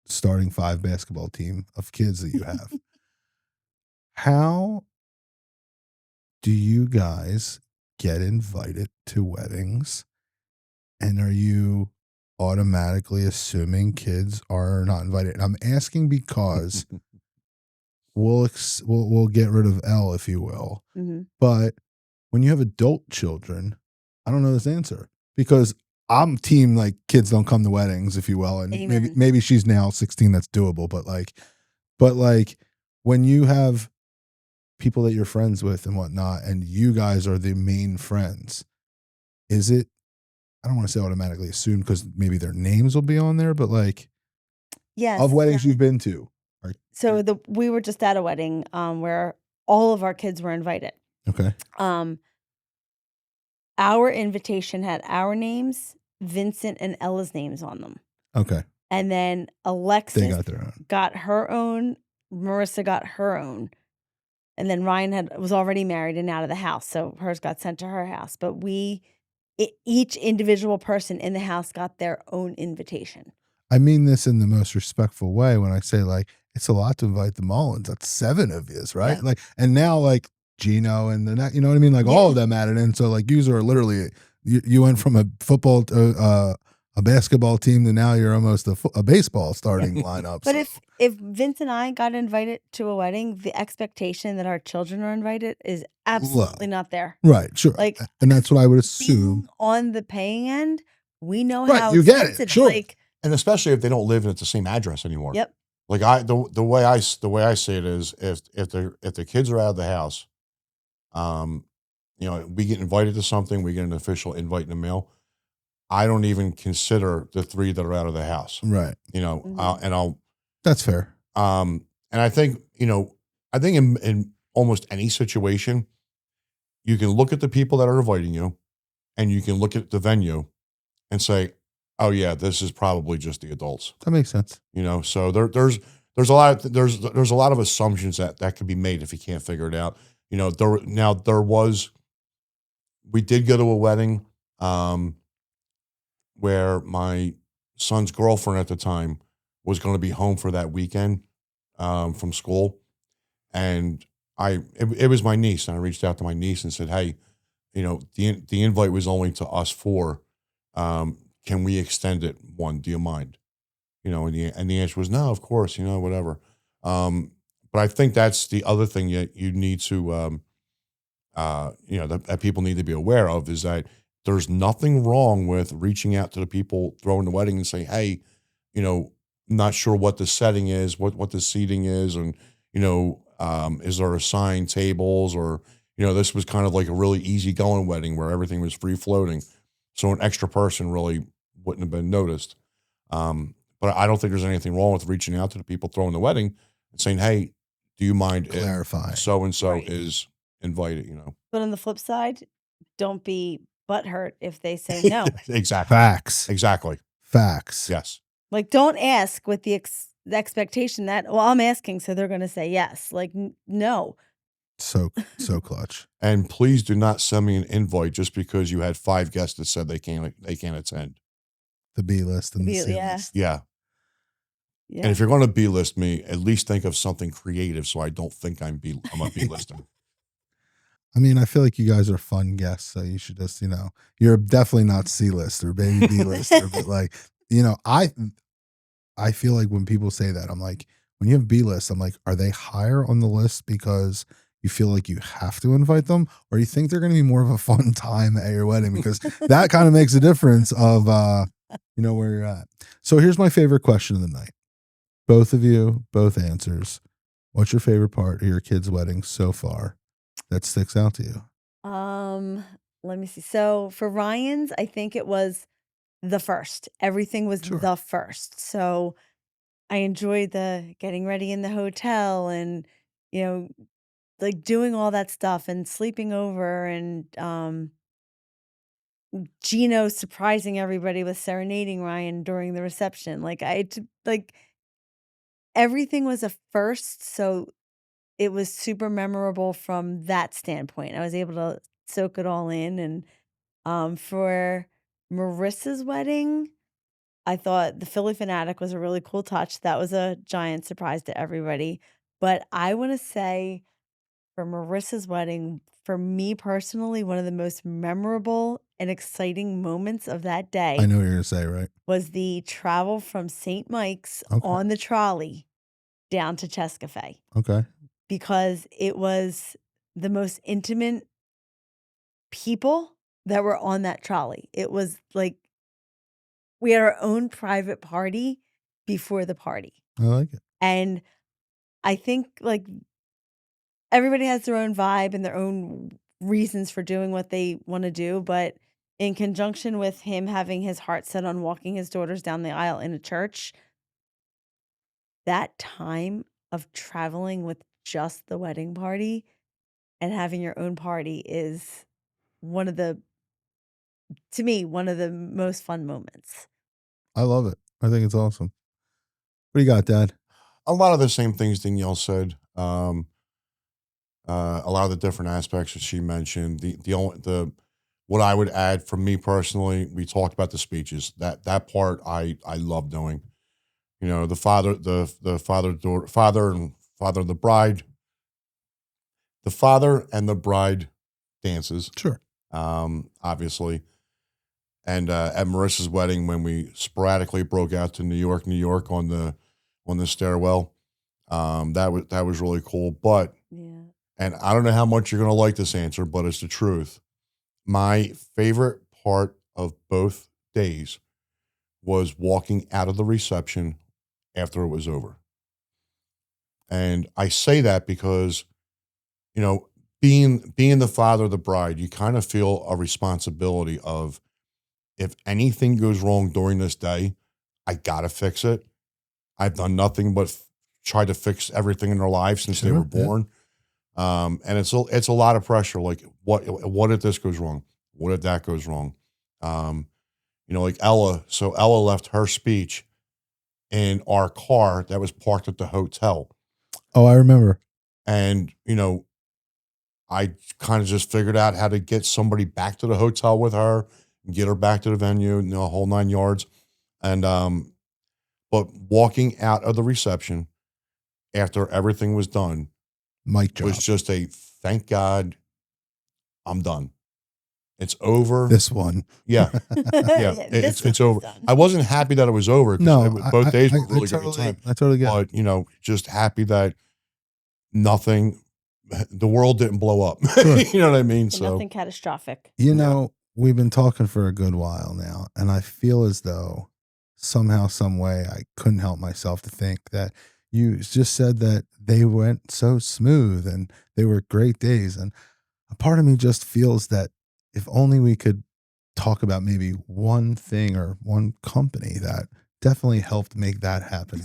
starting 5 basketball team of kids that you have. How do you guys get invited to weddings? And are you automatically assuming kids are not invited? And I'm asking because we'll get rid of L, if you will.
Mhm.
But when you have adult children, I don't know this answer because I'm team like kids don't come to weddings, if you will. And
Amen.
maybe she's now 16, that's doable. But like when you have people that you're friends with and whatnot, and you guys are the main friends, is it, I don't want to say automatically assumed because maybe their names will be on there, but like
Yes.
of weddings you've been to.
So we were just at a wedding where all of our kids were invited.
Okay.
Our invitation had our names, Vincent and Ella's names on them.
Okay.
And then
They
Alexis
got their own.
got her own, Marissa got her own. And then Ryan was already married and out of the house, so hers got sent to her house. But each individual person in the house got their own invitation.
I mean this in the most respectful way when I say like it's a lot to invite the Mullins. That's 7 of yous, right?
Yeah.
Like, and now like Gino and the you know what I mean? Like all of them added in. So like yous are literally you went from a football to a basketball team to now you're almost a baseball starting lineup.
But
so.
if Vince and I got invited to a wedding, the expectation that our children are invited is absolutely not there.
Right, sure.
Like,
and that's what I would assume.
Being on the paying end, we know
Right,
how
you get it,
expensive.
sure.
Like,
And especially if they don't live at the same address anymore.
yep.
Like the way I see it is if the kids are out of the house, we get invited to something, we get an official invite in the mail. I don't even consider the 3 that are out of the house.
Right.
You know,
Mhm.
and I'll
That's fair.
and I think, I think in almost any situation, you can look at the people that are inviting you and you can look at the venue and say, "Oh yeah, this is probably just the adults."
That makes sense.
So there's a lot of there's a lot of assumptions that could be made if you can't figure it out. There was we did go to a wedding um where my son's girlfriend at the time was going to be home for that weekend from school, and it was my niece, and I reached out to my niece and said, "Hey, the invite was only to us four. Can we extend it one? Do you mind?" And the answer was no, of course, whatever. But I think that's the other thing that you need to that people need to be aware of is that there's nothing wrong with reaching out to the people throwing the wedding and saying, "Hey, not sure what the setting is, what the seating is, and is there assigned tables, or this was kind of like a really easy going wedding where everything was free floating, so an extra person really wouldn't have been noticed." But I don't think there's anything wrong with reaching out to the people throwing the wedding and saying, "Hey, do you mind if
Clarify.
so and so
Right.
is invited?"
But on the flip side, don't be butthurt if they say no.
Exactly.
Facts.
Exactly.
Facts.
Yes.
Like, don't ask with the expectation that, well, I'm asking, so they're going to say yes. Like, no.
So clutch.
And please do not send me an invite just because you had 5 guests that said they can't attend.
The B list and the C
Yeah.
list.
Yeah.
Yeah.
And if you're going to B list me, at least think of something creative so I don't think I'm a B lister.
I mean, I feel like you guys are fun guests, so you should just, you're definitely not C list or baby B lister, but like, I feel like when people say that, I'm like, when you have B list, I'm like, are they higher on the list because you feel like you have to invite them, or you think they're going to be more of a fun time at your wedding? Because that kind of makes a difference of, where you're at. So here's my favorite question of the night. Both of you, both answers. What's your favorite part of your kid's wedding so far that sticks out to you?
Let me see. So for Ryan's, I think it was the first. Everything was
Sure.
the first. So I enjoyed the getting ready in the hotel and, you know, like doing all that stuff and sleeping over and Gino surprising everybody with serenading Ryan during the reception. Like everything was a first, so it was super memorable from that standpoint. I was able to soak it all in and for Marissa's wedding, I thought the Philly Fanatic was a really cool touch. That was a giant surprise to everybody. But I want to say for Marissa's wedding, for me personally, one of the most memorable and exciting moments of that
I
day
know what you're going to say, right?
was the travel from St. Mike's
Okay.
on the trolley down to Chescafe
Okay.
because it was the most intimate people that were on that trolley. It was like we had our own private party before the party.
I like it.
And I think like everybody has their own vibe and their own reasons for doing what they want to do, but in conjunction with him having his heart set on walking his daughters down the aisle in a church, that time of traveling with just the wedding party and having your own party is one of the to me one of the most fun moments.
I love it. I think it's awesome. What do you got, Dad?
A lot of the same things Danielle said. A lot of the different aspects that she mentioned. The what I would add from me personally, we talked about the speeches. That part I love doing. The father and the bride dances.
Sure.
Obviously. And at Marissa's wedding, when we sporadically broke out to New York on the stairwell, that was really cool. But
Yeah.
and I don't know how much you're gonna like this answer, but it's the truth. My favorite part of both days was walking out of the reception after it was over. And I say that because, you know, being the father of the bride, you kind of feel a responsibility of if anything goes wrong during this day, I gotta fix it. I've done nothing but try to fix everything in their lives since they were born. And it's a lot of pressure. Like what if this goes wrong? What if that goes wrong? Like Ella. So Ella left her speech in our car that was parked at the hotel.
Oh, I remember.
And, I kind of just figured out how to get somebody back to the hotel with her and get her back to the venue, a whole 9 yards. And, but walking out of the reception after everything was done,
mic drop,
was just a thank God I'm done. It's over.
This one.
Yeah. Yeah. It's over. Done. I wasn't happy that it was over.
No,
both days were really good time.
I totally get
it. But, just happy that the world didn't blow up.
Sure.
You know what I mean? So
nothing catastrophic.
We've been talking for a good while now, and I feel as though somehow, some way, I couldn't help myself to think that you just said that they went so smooth and they were great days. And a part of me just feels that if only we could talk about maybe one thing or one company that definitely helped make that happen.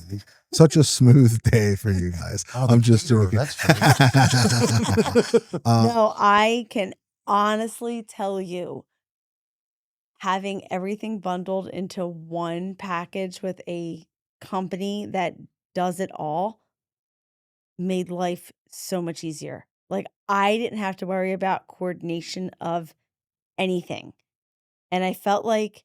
Such a smooth day for you guys. I'm just joking.
No, I can honestly tell you, having everything bundled into one package with a company that does it all made life so much easier. Like, I didn't have to worry about coordination of anything. And I felt like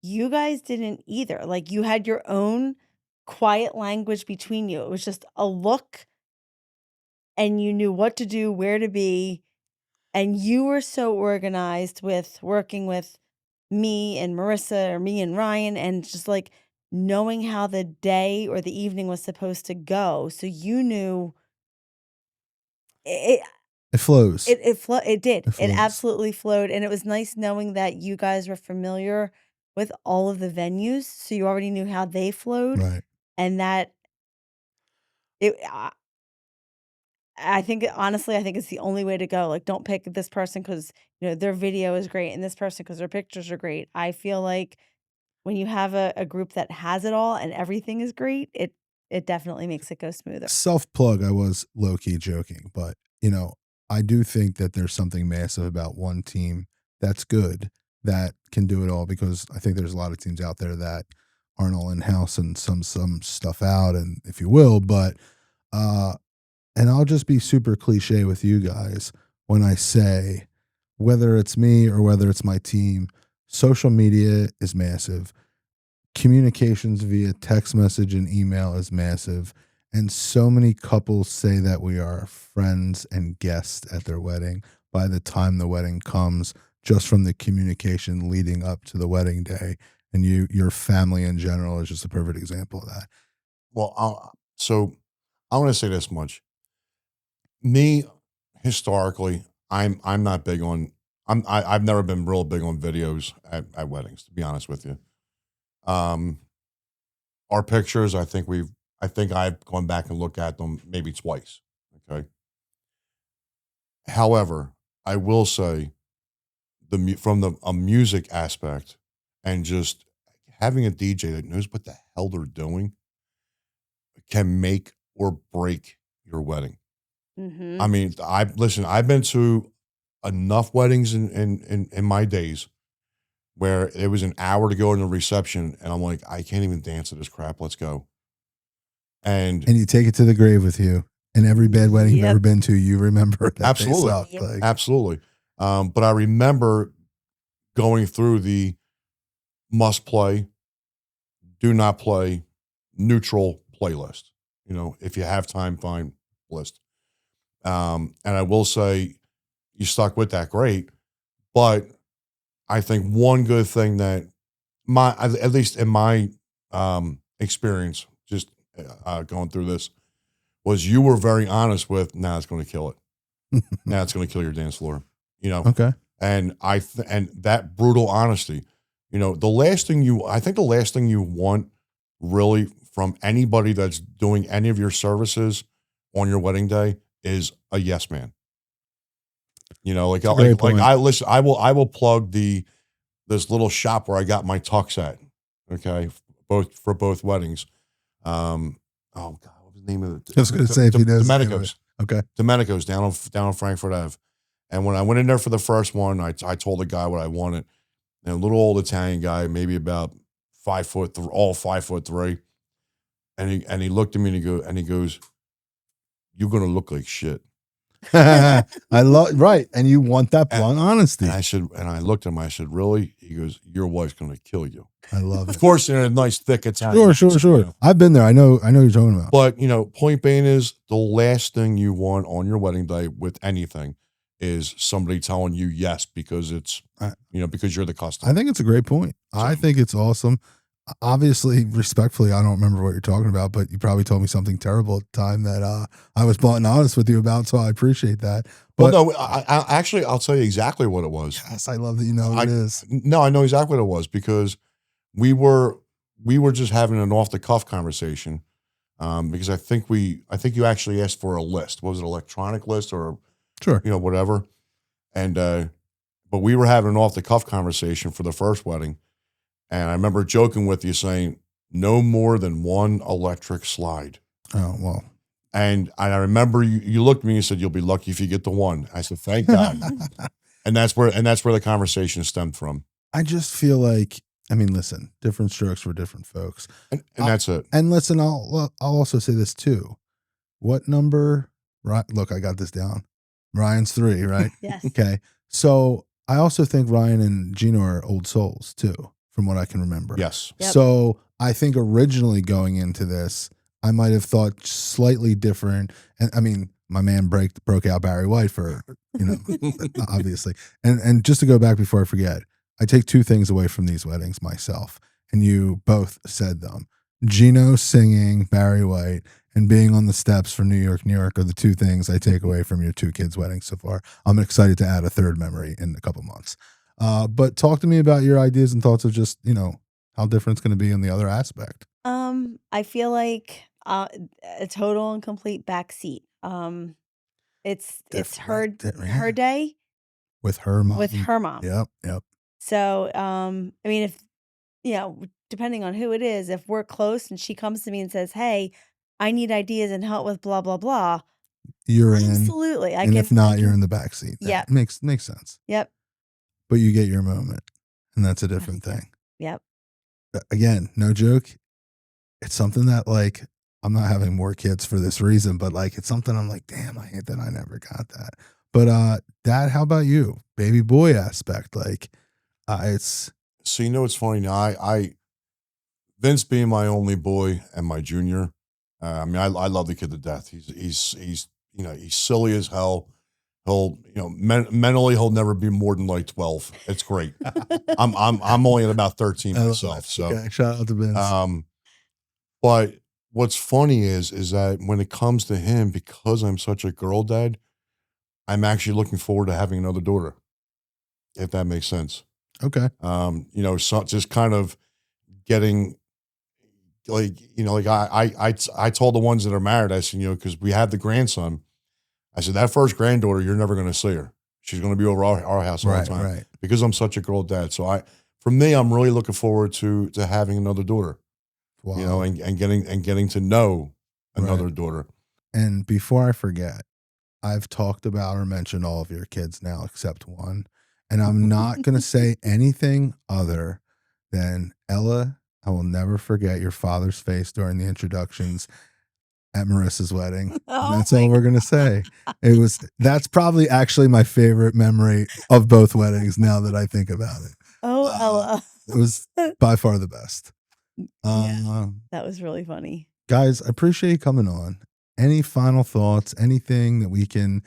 you guys didn't either. Like, you had your own quiet language between you. It was just a look, and you knew what to do, where to be. And you were so organized with working with me and Marissa, or me and Ryan, and just like knowing how the day or the evening was supposed to go. So you knew it
flows.
It did. It absolutely flowed. And it was nice knowing that you guys were familiar with all of the venues. So you already knew how they flowed.
Right.
And that I think, honestly, I think it's the only way to go. Like, don't pick this person because, their video is great, and this person because their pictures are great. I feel like when you have a group that has it all and everything is great, it definitely makes it go smoother.
Self-plug, I was low-key joking, but, I do think that there's something massive about one team that's good, that can do it all, because I think there's a lot of teams out there that aren't all in-house and some stuff out, and if you will, but and I'll just be super cliche with you guys when I say, whether it's me or whether it's my team, social media is massive. Communications via text message and email is massive. And so many couples say that we are friends and guests at their wedding by the time the wedding comes, just from the communication leading up to the wedding day. And your family in general is just a perfect example of that.
Well, so I want to say this much. Me, historically, I'm not big on. I've never been real big on videos at weddings, to be honest with you. Our pictures, I think I've gone back and looked at them maybe twice. Okay. However, I will say from a music aspect, and just having a DJ that knows what the hell they're doing can make or break your wedding.
Mm-hmm.
I mean, I've been to enough weddings in my days where it was an hour to go in the reception, and I'm like, I can't even dance to this crap. Let's go. And
you take it to the grave with you. And every bad wedding you've ever been to, you remember that.
Absolutely. Absolutely. But I remember going through the must play, do not play, neutral playlist. If you have time, fine list. And I will say, you stuck with that, great. But I think one good thing that at least in my experience, just going through this, was you were very honest with, it's going to kill it. It's going to kill your dance floor.
Okay.
And and that brutal honesty, the last thing you want really from anybody that's doing any of your services on your wedding day is a yes man. I will plug the this little shop where I got my tux at. Okay, for both weddings. Oh God, what was the name of it?
I was going to say if he knows.
Domenico's.
Okay.
Domenico's down on Frankfurt Ave. And when I went in there for the first one, I told the guy what I wanted. And a little old Italian guy, maybe about 5 foot, all 5'3", and he looked at me and he goes, "You're gonna look like shit."
I love right, and you want that blunt honesty.
And I looked at him. I said, "Really?" He goes, "Your wife's gonna kill you."
I love it.
Of course, in a nice thick Italian.
Sure.
You know.
I've been there. I know you're talking about.
But point being is the last thing you want on your wedding day with anything is somebody telling you yes because it's because you're the customer.
I think it's a great point. So, I think it's awesome. Obviously, respectfully, I don't remember what you're talking about, but you probably told me something terrible at the time that I was blunt and honest with you about, so I appreciate that. But,
well, no, I'll tell you exactly what it was.
Yes, I love that you know what it is.
No, I know exactly what it was because we were just having an off the cuff conversation because I think you actually asked for a list. Was it an electronic list or
sure,
whatever? And but we were having an off the cuff conversation for the first wedding. And I remember joking with you saying, no more than one electric slide.
Oh, well.
And I remember you looked at me and said, "You'll be lucky if you get the one." I said, "Thank God." and that's where the conversation stemmed from.
I just feel like, I mean, listen, different strokes for different folks.
And that's it.
And listen, I'll also say this too. What number? Right. Look, I got this down. Ryan's 3, right?
Yes.
Okay. So I also think Ryan and Gino are old souls too, from what I can remember.
Yes.
Yep.
So I think originally going into this, I might have thought slightly different. And I mean, my man broke out Barry White for, obviously. And just to go back before I forget, I take 2 things away from these weddings myself. And you both said them. Gino singing Barry White and being on the steps for New York, New York are the 2 things I take away from your 2 kids' weddings so far. I'm excited to add a 3rd memory in a couple months. But talk to me about your ideas and thoughts of just, how different it's going to be in the other aspect.
I feel like a total and complete backseat. It's her day
with her mom.
With her mom.
Yep.
So, I mean, if depending on who it is, if we're close and she comes to me and says, "Hey, I need ideas and help with blah blah blah,"
you're in.
Absolutely.
And if not, you're in the backseat.
Yeah,
makes sense.
Yep.
But you get your moment, and that's a different thing.
Yep.
Again, no joke. It's something that I'm not having more kids for this reason, but it's something I'm like, damn, I hate that I never got that. But Dad, how about you? Baby boy aspect, it's.
So it's funny now. I Vince being my only boy and my junior. I mean, I love the kid to death. He's he's silly as hell. He'll mentally he'll never be more than 12. It's great. I'm only at about 13 myself. So
okay, shout out to Vince.
But what's funny is that when it comes to him, because I'm such a girl dad, I'm actually looking forward to having another daughter, if that makes sense.
Okay.
So just kind of getting I told the ones that are married, I said, because we have the grandson, I said, that first granddaughter, you're never going to see her. She's going to be over our house all the time.
Right.
Because I'm such a girl dad. So for me, I'm really looking forward to having another daughter.
Wow.
And getting to know another daughter.
And before I forget, I've talked about or mentioned all of your kids now except one. And I'm not going to say anything other than, Ella, I will never forget your father's face during the introductions at Marissa's wedding.
Oh,
that's all we're going to say. That's probably actually my favorite memory of both weddings now that I think about it.
Oh, Ella.
It was by far the best.
That was really funny.
Guys, I appreciate you coming on. Any final thoughts, anything that we can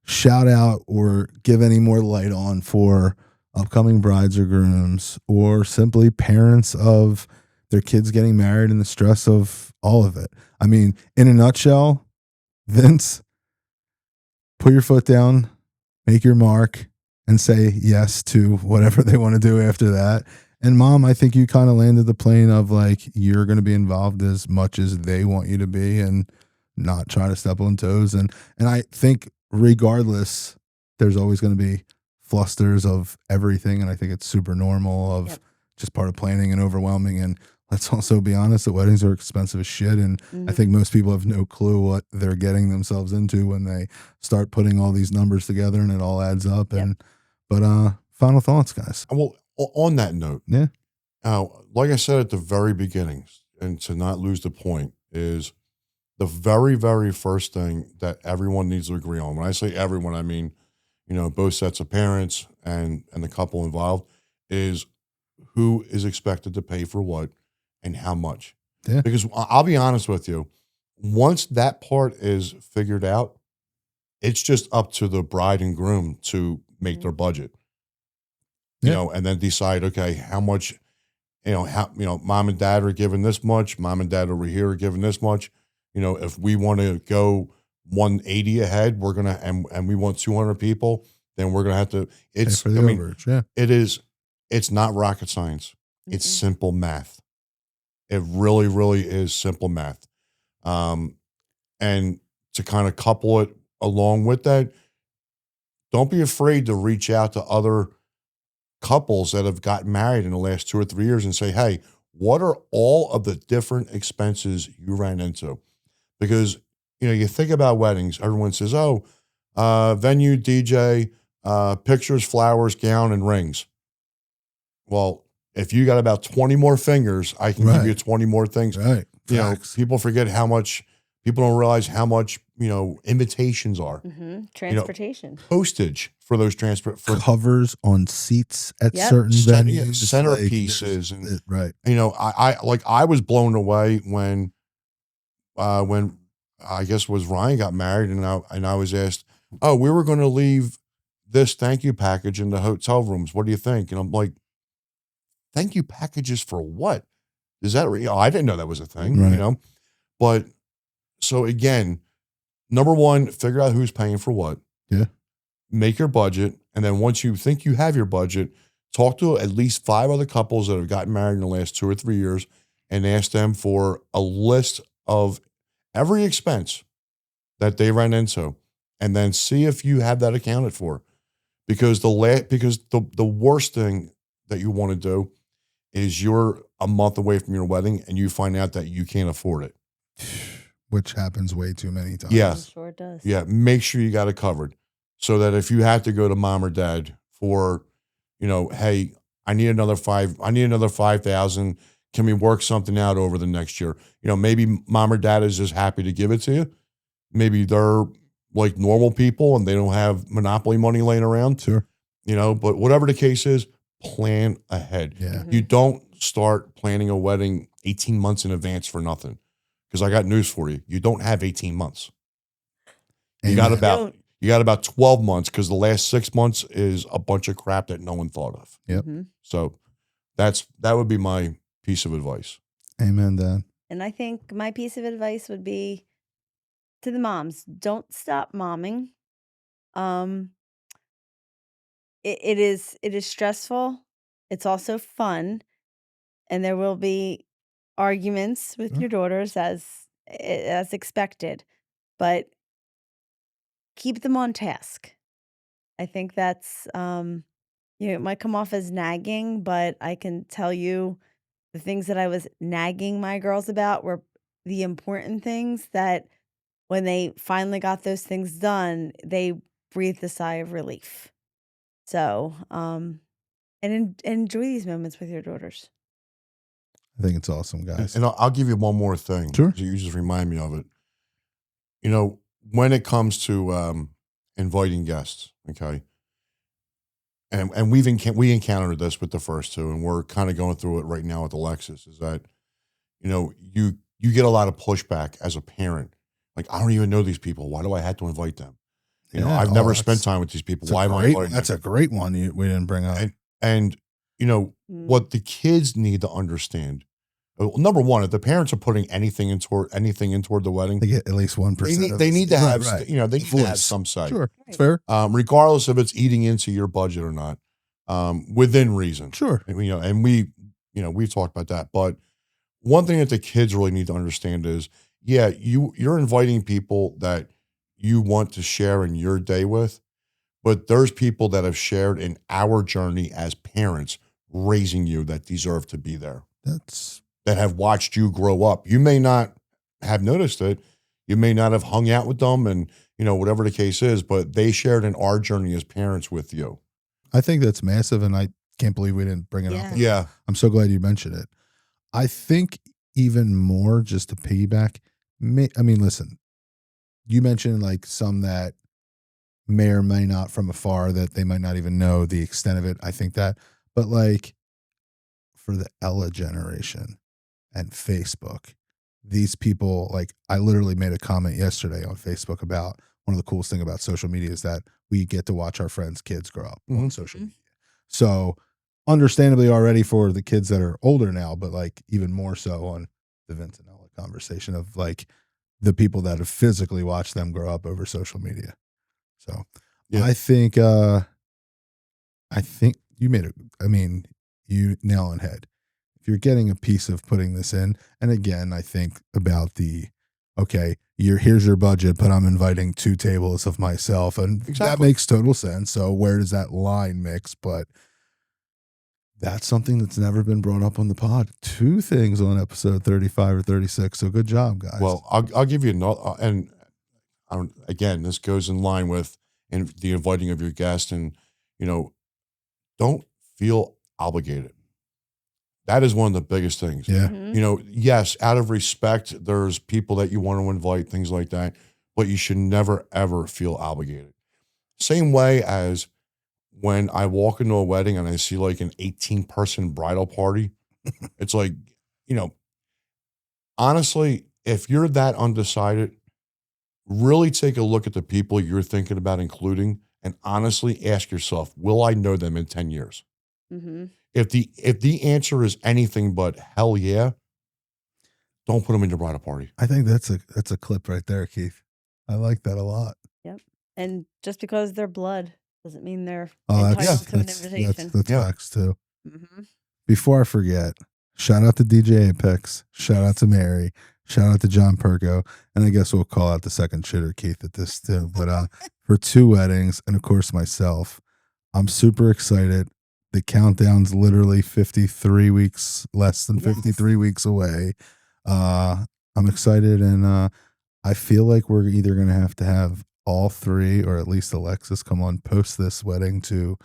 shout out or give any more light on for upcoming brides or grooms, or simply parents of their kids getting married and the stress of all of it? I mean, in a nutshell, Vince, put your foot down, make your mark, and say yes to whatever they want to do after that. And Mom, I think you kind of landed the plane of you're going to be involved as much as they want you to be and not try to step on toes. And I think regardless, there's always going to be flusters of everything, and I think it's super normal of
Yep.
just part of planning and overwhelming. And let's also be honest that weddings are expensive as shit, and I think most people have no clue what they're getting themselves into when they start putting all these numbers together, and it all adds up.
Yep.
And final thoughts, guys.
Well, on that note,
Yeah.
Like I said at the very beginning, and to not lose the point, is the very, very first thing that everyone needs to agree on. When I say everyone, I mean, both sets of parents and the couple involved, is who is expected to pay for what and how much.
Yeah.
Because I'll be honest with you, once that part is figured out, it's just up to the bride and groom to make their budget.
Yeah.
And then decide, okay, how much, mom and dad are giving this much, mom and dad over here are giving this much. If we want to go 180 ahead, we're going to, and we want 200 people, then we're going to have to, it's,
Pay for the overage. Yeah.
It's not rocket science. It's simple math. It really, really is simple math. And to kind of couple it along with that, don't be afraid to reach out to other couples that have gotten married in the last 2 or 3 years and say, hey, what are all of the different expenses you ran into? Because, you think about weddings, everyone says, venue, DJ, pictures, flowers, gown, and rings. Well, if you got about 20 more fingers, I can give you 20 more things.
Right.
People forget people don't realize how much, invitations are.
Transportation.
Postage for those
covers on seats at certain venues.
Centerpieces. And,
right.
I was blown away when I guess was Ryan got married and I was asked, we were going to leave this thank you package in the hotel rooms. What do you think? And I'm like, thank you packages for what? Is that I didn't know that was a thing,
right.
But so again, number one, figure out who's paying for what.
Yeah.
Make your budget. And then once you think you have your budget, talk to at least 5 other couples that have gotten married in the last 2 or 3 years and ask them for a list of every expense that they ran into, and then see if you have that accounted for. Because the worst thing that you want to do is you're a month away from your wedding and you find out that you can't afford it.
Which happens way too many times.
Yeah.
I'm sure it does.
Yeah. Make sure you got it covered so that if you have to go to mom or dad for, hey, I need another 5,000. Can we work something out over the next year? Maybe mom or dad is just happy to give it to you. Maybe they're like normal people and they don't have monopoly money laying around.
Sure.
But whatever the case is, plan ahead.
Yeah.
You don't start planning a wedding 18 months in advance for nothing. Because I got news for you. You don't have 18 months. You got about 12 months because the last 6 months is a bunch of crap that no one thought of.
Yep.
So that would be my piece of advice.
Amen, Dad.
And I think my piece of advice would be to the moms, don't stop momming. It is stressful. It's also fun. And there will be arguments with your daughters as expected, but keep them on task. I think that's it might come off as nagging, but I can tell you the things that I was nagging my girls about were the important things that when they finally got those things done, they breathed a sigh of relief. So, and enjoy these moments with your daughters.
I think it's awesome, guys.
And I'll give you one more thing.
Sure.
You just remind me of it. When it comes to inviting guests, okay, and we encountered this with the first two, and we're kind of going through it right now with Alexis, is that, you get a lot of pushback as a parent. Like, I don't even know these people. Why do I have to invite them? I've never spent time with these people. Why am I inviting them?
That's a great one we didn't bring up.
And what the kids need to understand. Number one, if the parents are putting anything in toward the wedding,
they get at least 1%.
They need to have,
right.
they need to have some say.
Sure, it's fair.
Regardless if it's eating into your budget or not, within reason.
Sure.
And we've talked about that. But one thing that the kids really need to understand is, you're inviting people that you want to share in your day with, but there's people that have shared in our journey as parents raising you that deserve to be there. That have watched you grow up. You may not have noticed it. You may not have hung out with them and, whatever the case is, but they shared in our journey as parents with you.
I think that's massive, and I can't believe we didn't bring it up.
Yeah.
I'm so glad you mentioned it. I think even more, just to piggyback, listen, you mentioned like some that may or may not from afar that they might not even know the extent of it. I think that, but like for the Ella generation and Facebook, these people, like I literally made a comment yesterday on Facebook about one of the coolest thing about social media is that we get to watch our friends' kids grow up on social media. So understandably already for the kids that are older now, but like even more so on the Vince and Ella conversation of like the people that have physically watched them grow up over social media. So I think you made you nail on head. If you're getting a piece of putting this in, and again, I think about here's your budget, but I'm inviting 2 tables of myself, and that makes total sense. So where does that line mix? But that's something that's never been brought up on the pod. 2 things on episode 35 or 36. So good job, guys.
Well, I'll give you another, and again, this goes in line with the inviting of your guest, and don't feel obligated. That is one of the biggest things.
Yeah.
Yes, out of respect, there's people that you want to invite, things like that, but you should never, ever feel obligated. Same way as when I walk into a wedding and I see like an 18-person bridal party, it's like, honestly, if you're that undecided, really take a look at the people you're thinking about including and honestly ask yourself, will I know them in 10 years?
Mm-hmm.
If the answer is anything but hell yeah, don't put them in your bridal party.
I think that's a clip right there, Keith. I like that a lot.
Yep. And just because they're blood doesn't mean they're
entitled
to an invitation.
That's facts too.
Mm-hmm.
Before I forget, shout out to DJ Apex, shout out to Mary, shout out to John Perko, and I guess we'll call out the second shitter Keith at this too. But for 2 weddings, and of course myself, I'm super excited. The countdown's literally 53 weeks, less than 53 weeks away. I'm excited, and I feel like we're either going to have all 3, or at least Alexis come on post this wedding to,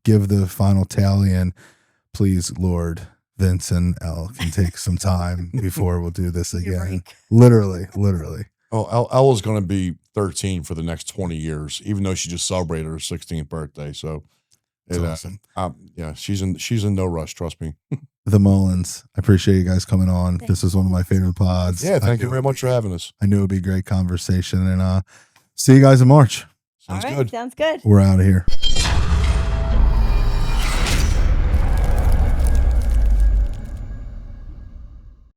give the final tally. And please, Lord, Vince and Elle can take some time before we'll do this again. Literally.
Oh, Ella's going to be 13 for the next 20 years, even though she just celebrated her 16th birthday. So.
Awesome.
She's in no rush. Trust me.
The Mullins. I appreciate you guys coming on. This is one of my favorite pods.
Yeah, thank you very much for having us.
I knew it'd be a great conversation, and see you guys in March.
Sounds
All right,
good.
Sounds good.
We're out of here.